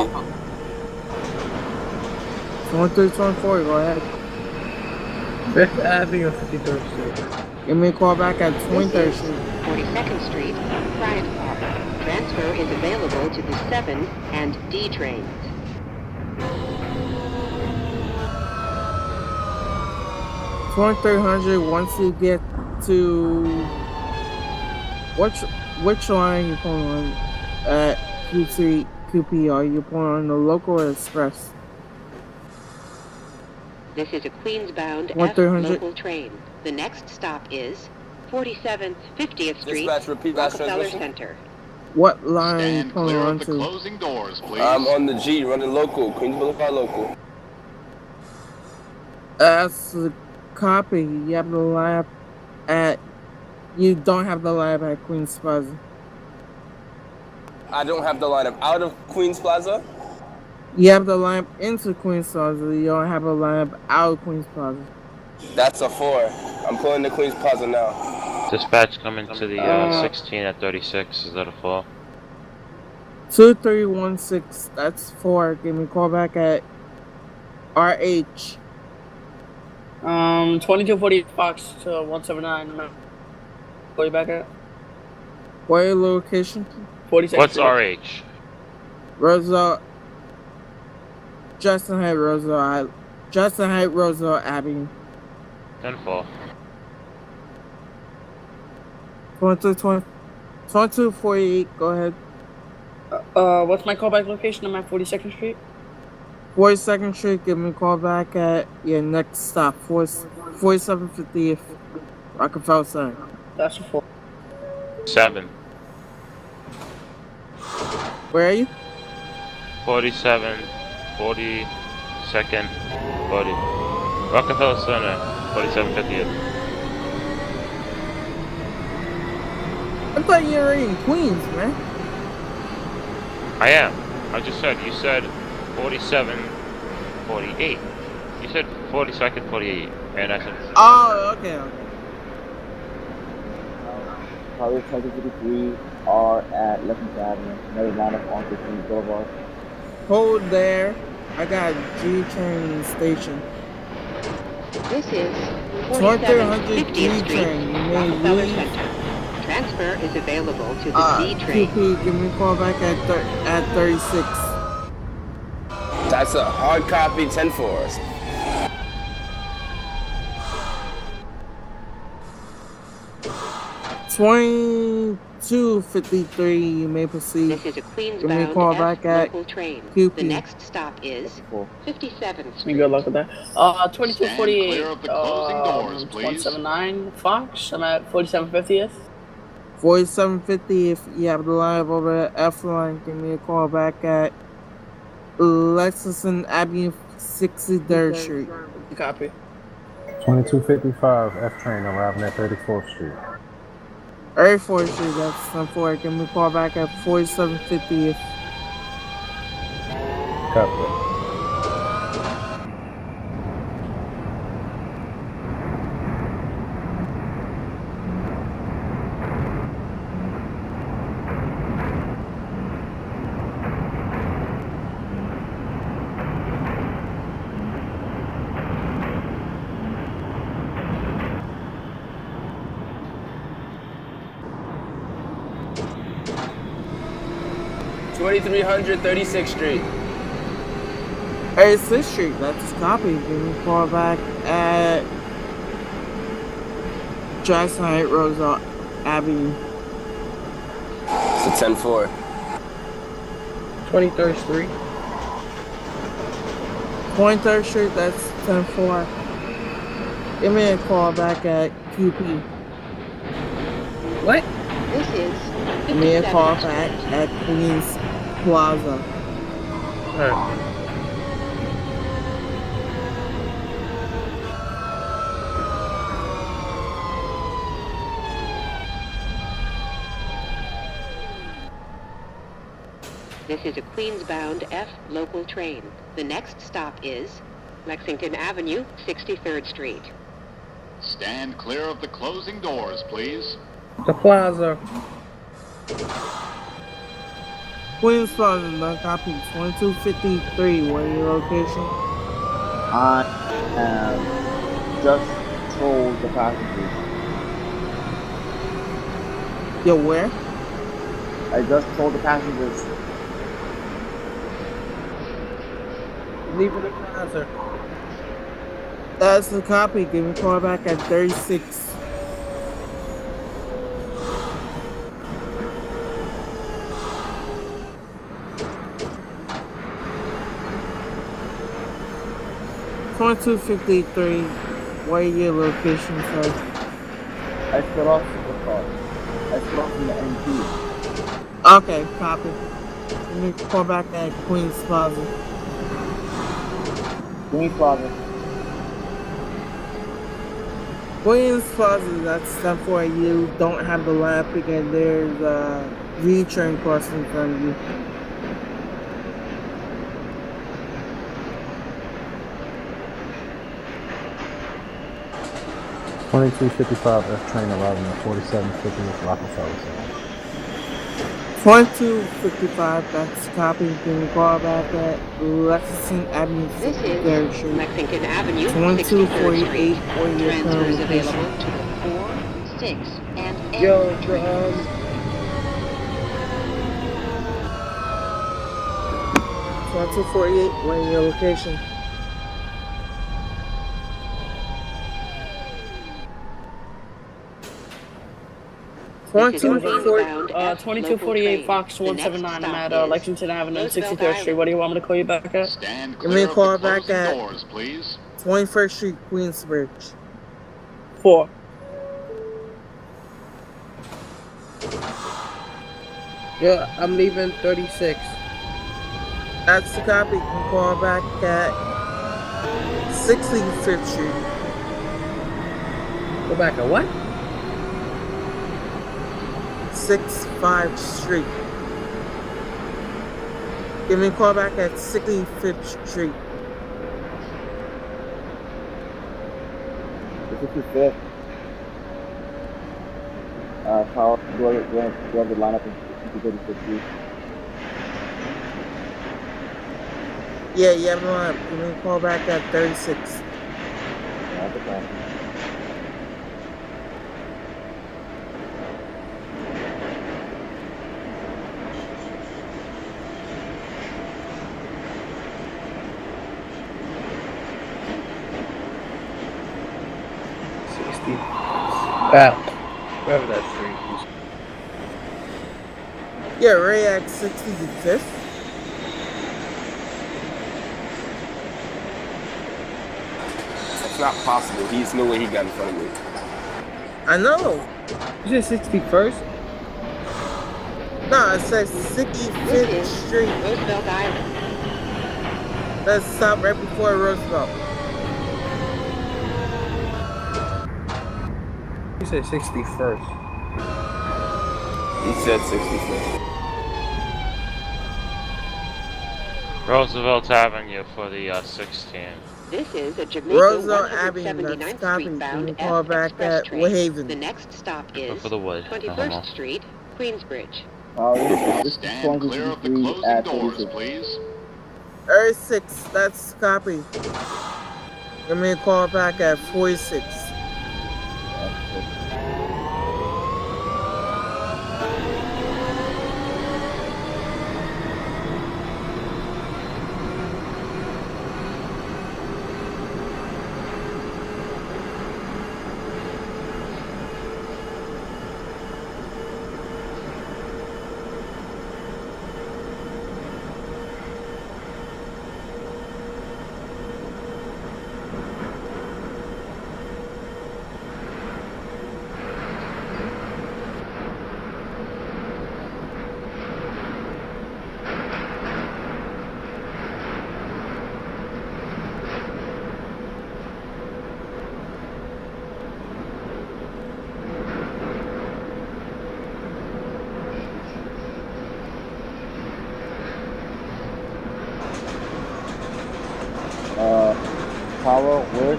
2324, go ahead. 5th Avenue, 53rd Street. Give me a call back at 23rd Street. 42nd Street, Bryant Park. Transfer is available to the 7 and D trains. Once you get to which line you pulling on at QC QP? Are you pulling on the local or express? This is a Queens-bound F 1300. local train. The next stop is 47th 50th Street, Dispatch, repeat last Rockefeller transmission. Center. What line you Stand pulling clear on of the to? closing doors, please. I'm on the G, running local, Queens Boulevard local. That's the copy. You have the lab at. You don't have the lab at Queens Plaza. I don't have the lineup out of Queens Plaza. You have the lamp into Queens Plaza. You don't have a lamp out of Queens Plaza. That's a 4. I'm pulling the Queens Plaza now. Dispatch coming to the 16 at 36. Is that a 4? 2316. That's 4. Give me a call back at RH. 2240 Fox to 179. Call you back at Where your location? 46. What's RH? Roosevelt. Justin Heights, Roosevelt Avenue. 10-4. 2248. Go ahead. What's my callback location? I'm at 42nd Street. 42nd Street. Give me a call back at your next stop. 4750th Rockefeller Center. That's a 4. 7. Where are you? 47, 42nd, 40. Rockefeller Center, 4750th. I thought you were in Queens, man. I am. I just said, you said 47, 48. You said 42nd, 48. And I said... Oh, okay. Probably 23 are at Lexington Avenue. Another lineup on 15 Boulevard. Hold there. I got G train station. This is 2300 47th G 50th Street, train. You may Rockefeller leave. Center. Transfer is available to the D train. QP, give me a call back at 36. That's a hard copy, 10-4. 2253, you may proceed. This is a Give me a Queens-bound call F back at local train. QP. The next stop is 57th Street. Good luck with that. 2248. Stand clear of the closing doors, please. 179 Fox. I'm at 4750th. 4750, if you have the line over at F line, give me a call back at Lexington Avenue, 63rd Street. Copy. 2255 F train arriving at 34th Street. 34th Street, that's 10-4. Give me a call back at 4750th. Copy. 2300 36th Street. 36th Street, that's copy. Give me a call back at Jackson Heights Roosevelt Avenue. It's a 10-4. 23rd Street. 23rd Street, that's 10-4. Give me a call back at QP. What? This is Give me a 57th call Street. back at Queens Plaza. Alright. This is a Queens-bound F local train. The next stop is Lexington Avenue, 63rd Street. Stand clear of the closing doors, please. The plaza. Queens Plaza, no copy. 2253, what are your location? I have just told the passengers. Yo, where? I just told the passengers. Leave the plaza. That's the copy. Give me a call back at 36. $22.53. What are your location, sir? I split off the car. I split off from the NP. Okay, copy. Give me a call back at Queens Plaza. Queens Plaza. Queens Plaza, that's 10-4. You don't have the lamp and there's a V-train crossing in front of you. $22.55 F train arriving at 4750 Rockefeller Center. 2255, that's copy. Give me a call back at Lexington Avenue, This 63rd is Street. Lexington Avenue, 2248 63rd Street. for your Transfers current available location. to 4, 6, and N Yo, trains. 2248, what are your location? This is a 2248 Fox 179. I'm at Lexington Avenue, 63rd Street. What do you want me to call you back at? Stand Give me clear a of call the back closing at doors, please. 21st Street, Queensbridge. 4. Yeah, I'm leaving 36. That's the copy. You can call back at 65th Street. Go back at what? 65th Street. Give me a call back at 65th Street. The 55th. Kyle, do you have the lineup in 36th Street? Yeah, you have one. Give me a call back at 36. That's okay. Wherever that street is. Yeah, Ray at 65th. It's not possible. He's no way he got in front of me. I know. You said 61st? No, it says This 65th is Street. Roosevelt Island. Let's stop right before Roosevelt. You said 61st. He said 65th. Roosevelt Avenue for the 16. This is a Jamaica Roosevelt Avenue, 179th that's Street copy. Give me bound a call F back Express at train. Woodhaven. The next stop Go is for the wood. 21st Street, Queensbridge. This is Stand clear of the 2253 closing at doors, 36. please. 36, that's copy. Give me a call back at 46.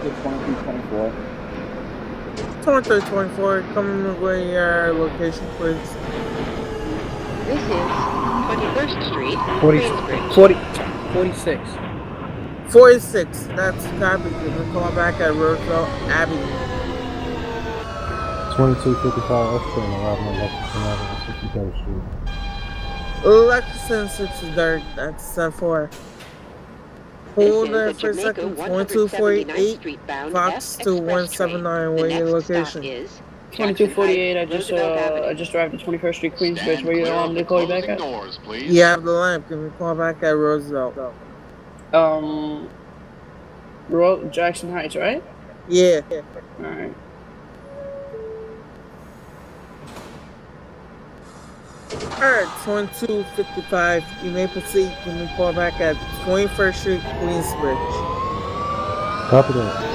ticket 2324. 2324, coming with your location, please. This is 21st Street, 40, Queensbridge. 46. 46, that's copy. Give me a call back at Roosevelt Avenue. 2255 F train arriving at Lexington Avenue, 63rd Street. Lexington 63rd, that's 4. Hold This there is for a a Jamaica second. 179th 2248, Street bound Fox F to Express train. 179. The Where your next location? stop is 2248. Avenue. I just arrived at 21st Street, Queensbridge. Stand Where you clear want of me the to call you back closing at? doors, please. You have the lamp. Give me a call back at Roosevelt. Jackson Heights, right? Yeah. Alright. Alright, 2255. You may proceed. Give me a call back at 21st Street, Queensbridge. Copy that.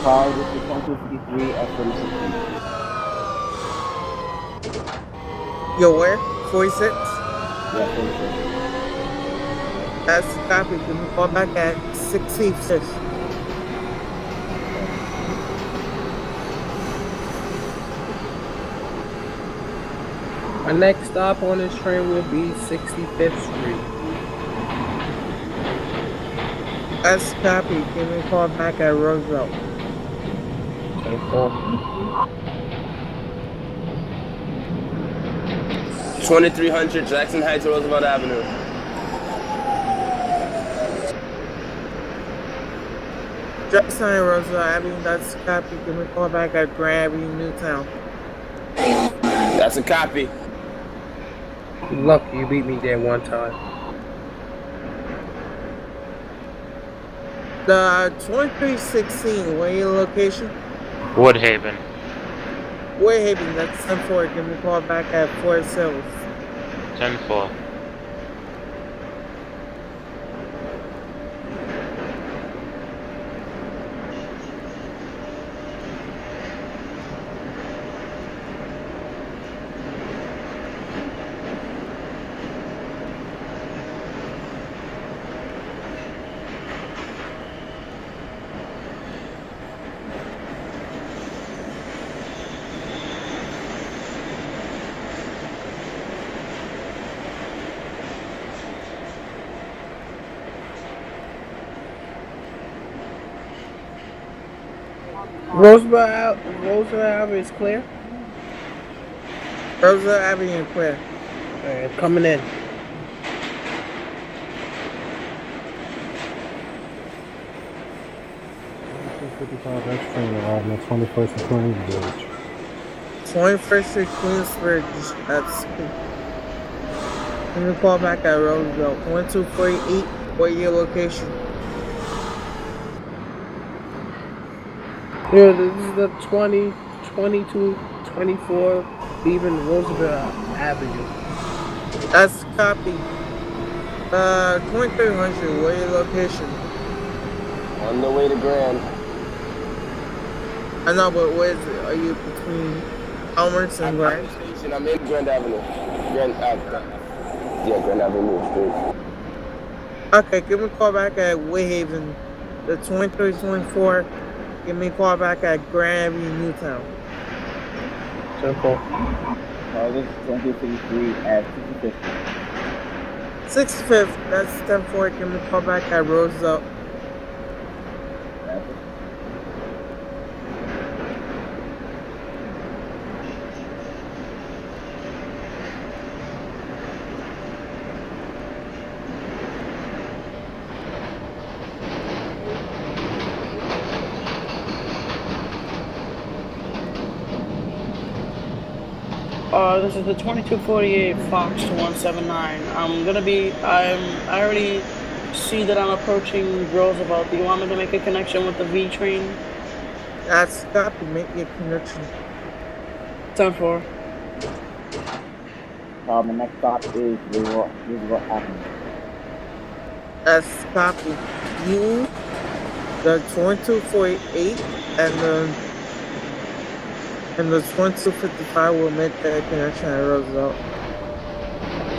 Car with the 2253 at 46 Street. Yo, where? 46? Yeah, 46. That's the copy. Give me a call back at 66. My next stop on this train will be 65th Street. That's the copy. Give me a call back at Roosevelt. 2300 Jackson Heights, Roosevelt Avenue. Jackson Heights, Roosevelt Avenue. That's the copy. Give me a call back at Grand Avenue, Newtown. That's a copy. Lucky you beat me there one time. The 2316, where your location? Woodhaven. Woodhaven, that's 10-4. Give me a call back at Forest Hills. 10-4. Roosevelt Avenue is clear. Roosevelt Avenue clear. Alright, coming in. F train arriving at 21st and Queensbridge. 21st Street, Queensbridge. That's. Give me a call back at Roosevelt. 1248. What your location? Yeah, this is the 20, 22, 24, leaving Roosevelt Avenue. That's copy. 2300. What your location? On the way to Grand. I know, but where is it? Are you between Elmer's and Grand? Station. I'm in Grand Avenue. Grand Avenue Street. Okay, give me a call back at Woodhaven. The 2324. Give me a call back at Grand Avenue, Newtown. Simple. Car with 2253 at 65th. 65th, that's 10-4. Give me a call back at Roosevelt. This is the 2248 Fox to 179. I already see that I'm approaching Roosevelt. Do you want me to make a connection with the V train? That's copy. Make your connection. 10-4. The next stop is Roosevelt Avenue. That's copy. You, the 2248, and the 2255 will make that connection at Roosevelt.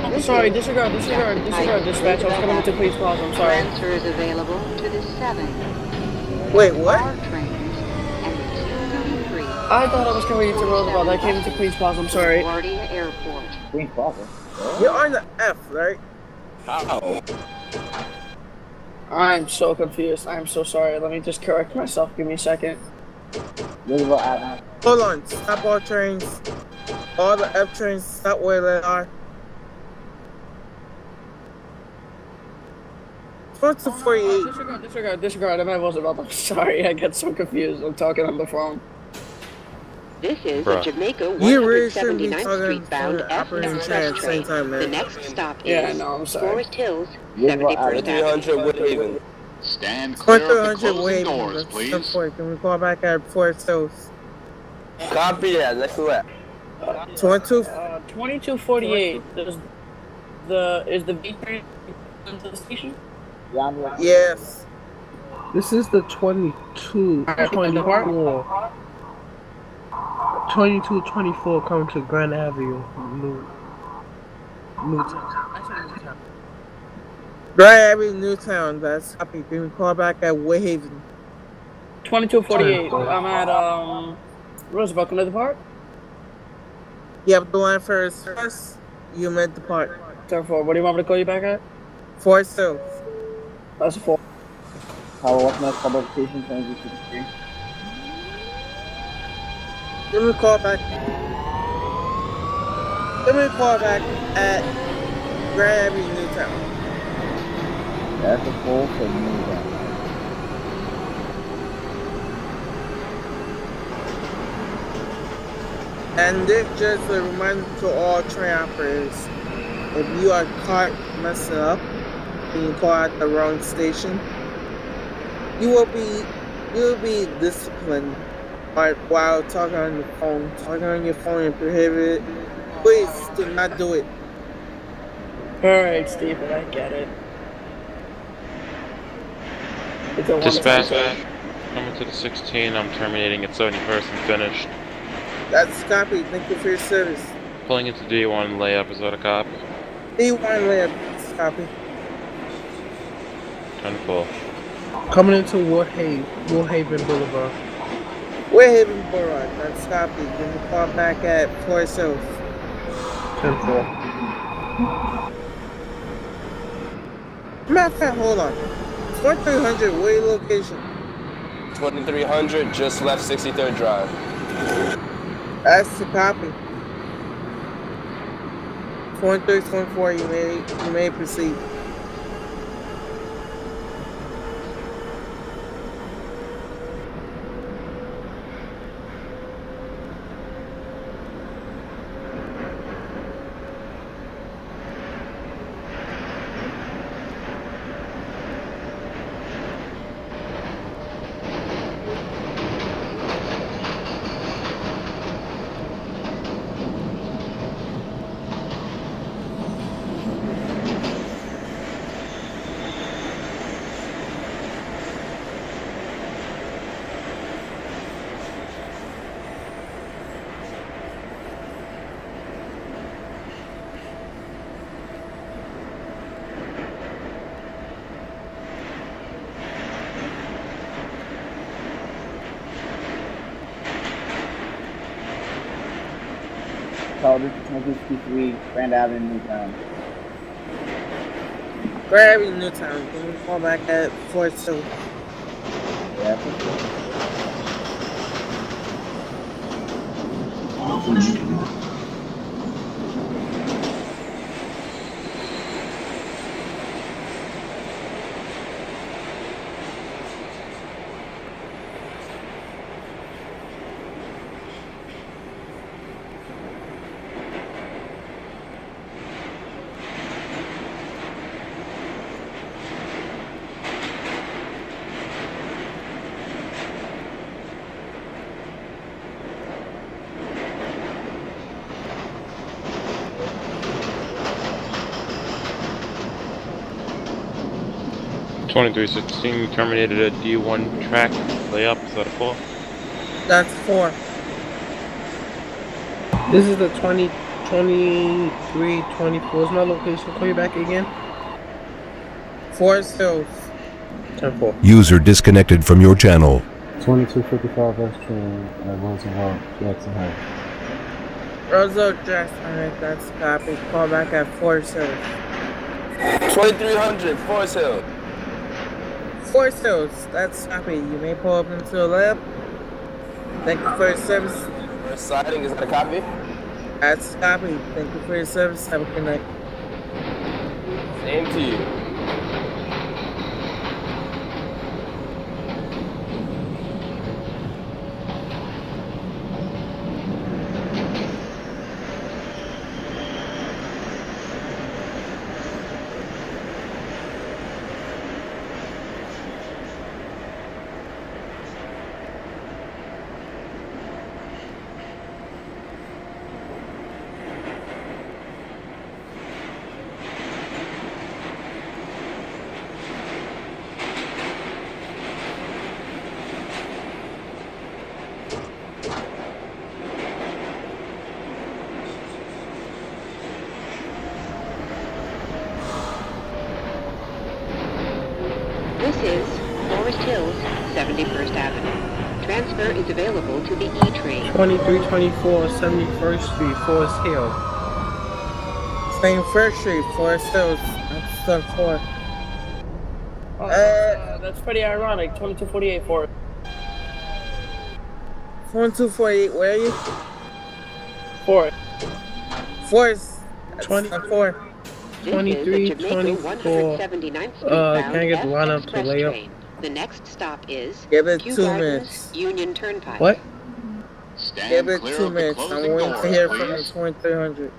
Oh, sorry, disregard, dispatch. I was coming into Queens Plaza, I'm sorry. Transfer is available to the 7. Wait, what? R trains and the 233. I thought I was coming into Roosevelt. I came into Queens Plaza, I'm sorry. LaGuardia Airport. Queens Plaza. You're on the F, right? How? I'm so confused. I'm so sorry. Let me just correct myself. Give me a second. Roosevelt Avenue. Hold on. Stop all trains. All the F trains, stop where they are. 2248. Disregard. I'm at Roosevelt. I'm sorry. I get so confused. I'm talking on the phone. This is Bruh. Jamaica You really shouldn't be 179th talking Street bound to F operating train Express at the same train. time, man. The next stop Yeah, is no, I'm sorry. Forest Hills, Roosevelt 71st Avenue. 300 Woodhaven. Stand clear of the 2300 closing wave. doors, please. Can we call back at Forest Hills? Copy that. Next to that. 2248. Is the V train into the station? Yes. This is the 2224. 2224 coming to Grand Avenue, Newtown. Grand Avenue, Newtown. That's copy. Can we call back at Woodhaven? 2248. I'm at Roosevelt. Can I depart? Yep, the line first. You meant the part. 10-4. What do you want me to call you back at? Forest Hills. That's a 4. What's next? Public station 2253. Give me a call back. At Grand Avenue, Newtown. That's a full for Newtown. And this just a reminder to all train operators: if you are caught messing up and you call out the wrong station, you will be disciplined. While talking on your phone, and prohibited. Please do not do it. Alright, Stephen, I get it. Dispatch, coming to the 16. I'm terminating at 71st and finished. That's a copy. Thank you for your service. Pulling into D1 layup. Is that a cop? D1 layup. That's a copy. 10-4. Coming into Woodhaven Boulevard. Woodhaven Boulevard. That's a copy. Then we call back at Forest Hills. 10-4. Matter of fact, hold on. 2300, where your location? 2300 just left 63rd Drive. That's the copy. 2324, you may proceed. This is 2253 Grand Avenue, Newtown. Grand Avenue, Newtown. Can we call back at Forest Hills? Yeah, for sure. 2316 terminated at D1 track. Layup, is that a 4? That's 4. This is the 2324. Is my location. Call you back again. Forest Hills. 10-4. User disconnected from your channel. 2255 F train at Roosevelt, Jackson Heights. Roosevelt, Jackson Heights. That's copy. Call back at Forest Hills. 2300 Forest Hill. Forest Hills. That's copy. You may pull up into the lab. Thank you for your service. First sighting, is that a copy? That's copy. Thank you for your service. Have a good night. Same to you. This is Forest Hills, 71st Avenue. Transfer is available to the E train. 2324 71st Street, Forest Hill. Same First Street, Forest Hills. That's the 4. That's pretty ironic. 2248 Forest. 1248, where are you? Forest. Forest. 20. 4. 2324. Can I get the line up to Layup? The next stop is Give it Kew 2 Gardens, minutes. Union Turnpike. What? Give it 2 minutes. I'm waiting to hear from the 2300.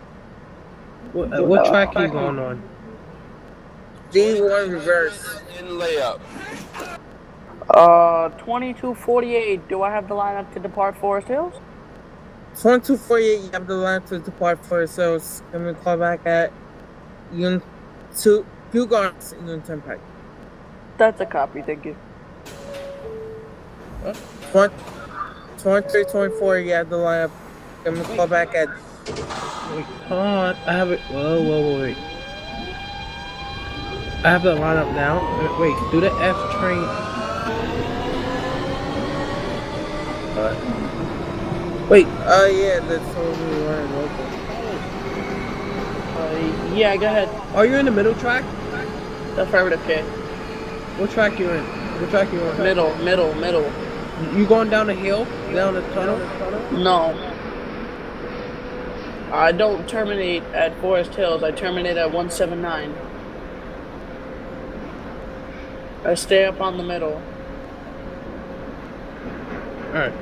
What track are you going on? D1 reverse. In Layup. 2248. Do I have the lineup to depart Forest Hills? 1248, you have the line to depart Forest Hills. Can we call back at Union 2, Kew Gardens, Union Turnpike? That's a copy, thank you. 2324, you have the lineup. Can we call back at... Wait, hold on. I have it. Whoa, wait. I have the lineup now. Wait, do the F train. Wait. Oh, yeah, that's totally right. Okay. Yeah, go ahead. Are you in the middle track? Affirmative, K. What track you in? What track you on? Middle. You going down the hill? Down the tunnel? No. I don't terminate at Forest Hills. I terminate at 179. I stay up on the middle. Alright.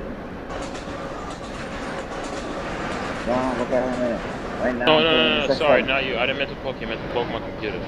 Look at him right now. No, sorry, not you. I didn't mean to poke you, I meant to poke my computer.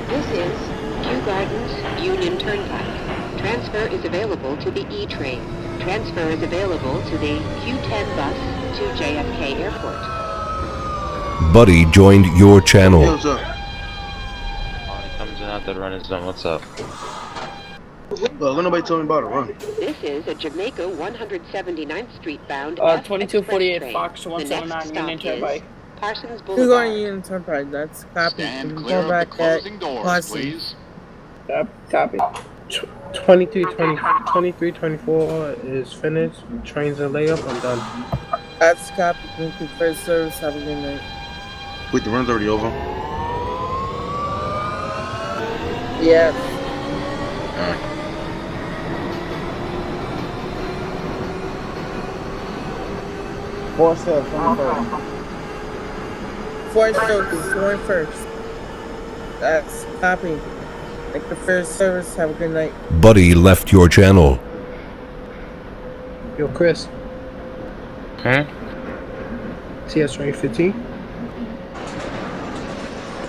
This is Kew Gardens, Union Turnpike. Transfer is available to the E train. Transfer is available to the Q10 bus to JFK Airport. Buddy joined your channel. Hey, what's up? He comes in out the run is done. What's up? Look, let nobody tell me about a run. This is a Jamaica 179th Street bound 2248 Fox The next 179 Union stop Turnpike. is Parsons Kew Boulevard. Gardens, Union Turnpike. That's copy. Stand Can we clear call of the back at closing doors, Parsons? please. Copy. 2324 is finished. Trains in Layup. I'm done. That's copy. Thank you for your service. Have a good night. Wait, the run's already over? Yes. Alright. Fort Sill, 21st. Fort Sill, 21st. That's copy. Like the first service, have a good night. Buddy left your channel. Yo, Chris. TS rank 15?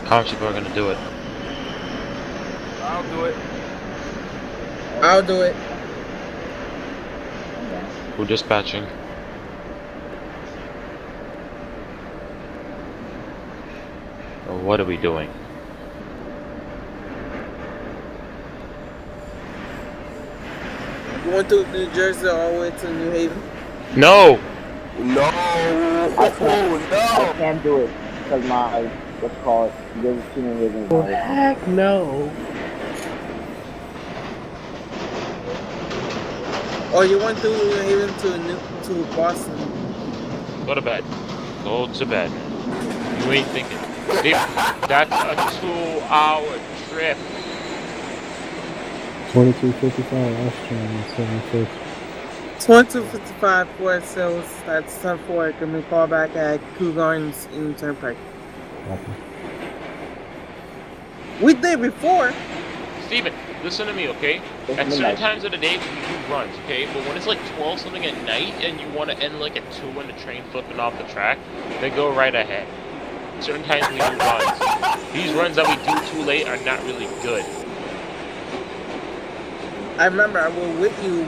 How much people are gonna do it? I'll do it. I'll do it. Who dispatching? Or what are we doing? You want to New Jersey all the way to New Haven? No! No! I can't do it because my, what's it called, there's too many reasons. Oh, heck no. Or you want to New Haven to Boston? Go to bed. Go to bed. You ain't thinking. That's a 2-hour trip. 2255 West Train, 71st. 2255 Fort Sill, that's 10-4. Give me a call back at Kew Gardens in Turnpike. Copy. We did before. Steven, listen to me, okay? At certain times of the day, we do runs, okay? But when it's like 12 something at night and you want to end like at 2 when the train flipping off the track, then go right ahead. Certain times we do runs. These runs that we do too late are not really good. I remember I will with you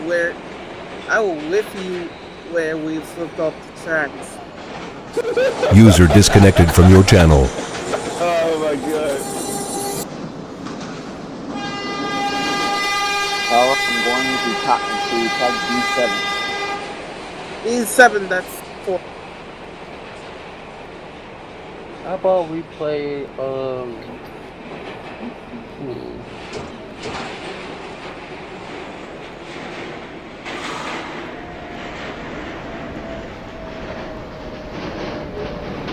where we flipped off the tracks. User disconnected from your channel. Oh my god. Well, I'm going to tag B7. B7, that's 4. How about we play,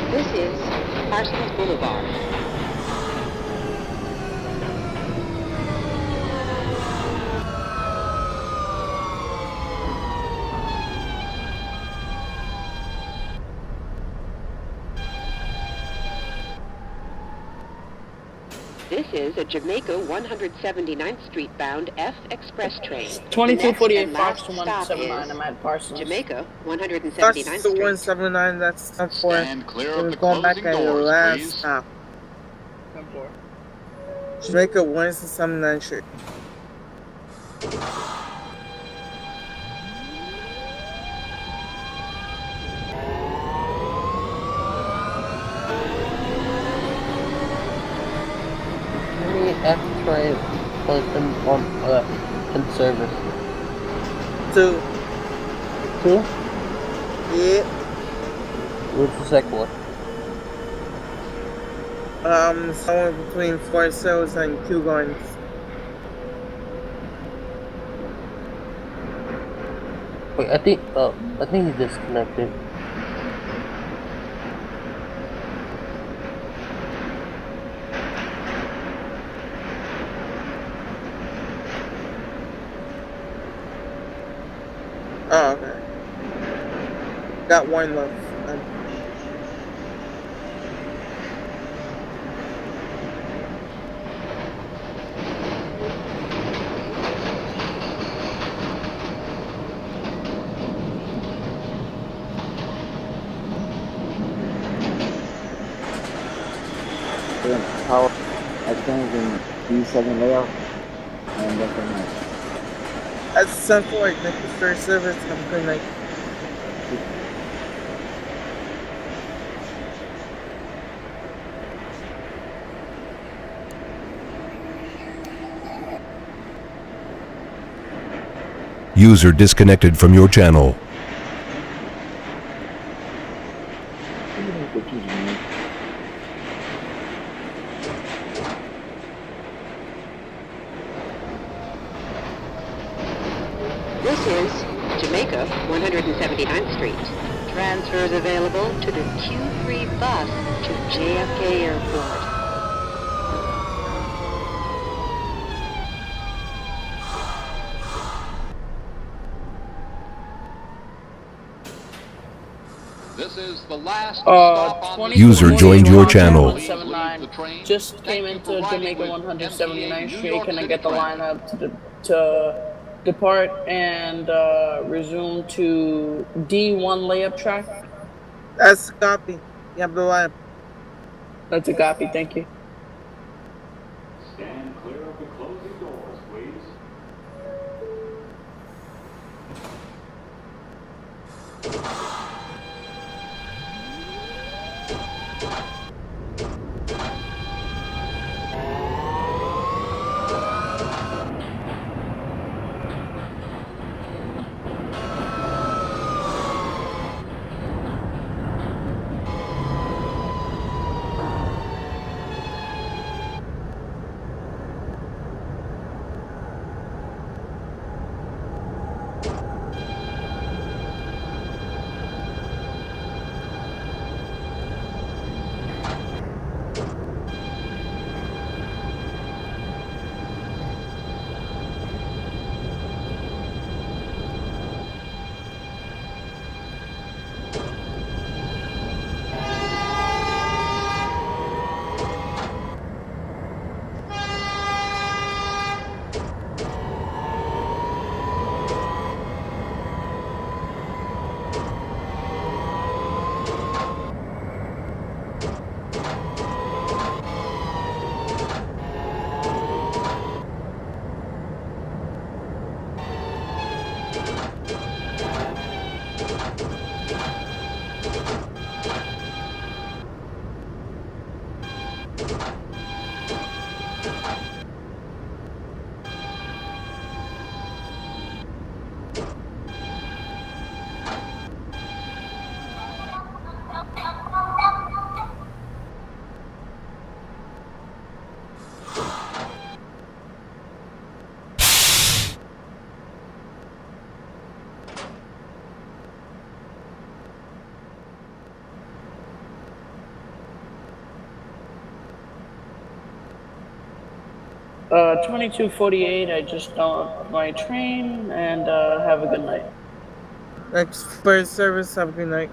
This is Parsons Boulevard. This is a Jamaica 179th Street bound F Express train. 2248 Fox to 179. I'm at Parsons. Jamaica 179th That's Street. the 179, that's 10-4. Stand clear of the Going back closing at your doors, last please. stop. Jamaica 179th Street. F train was in service. 2. 2? Yeah. What's the second one? Somewhere between Fort Sills and Kew Gardens. Wait, I think he's disconnected. Oh, okay. Got one left. How I changed in B7 layout and that's the night. That's 10-4. Thank you for your service. Have a good night. User disconnected from your channel. This is Jamaica 179th Street. Transfers available to the Q3 bus to JFK Airport. the last stop on this User joined your channel. 179 just came into Jamaica 179th Street. Can I get the lineup to depart and resume to D1 layup track? That's a copy. You have the line. That's a copy. Thank you. Stand clear of the closing doors, please. Uh, 2248. I just dumped my train and have a good night. Thanks for your service. Have a good night.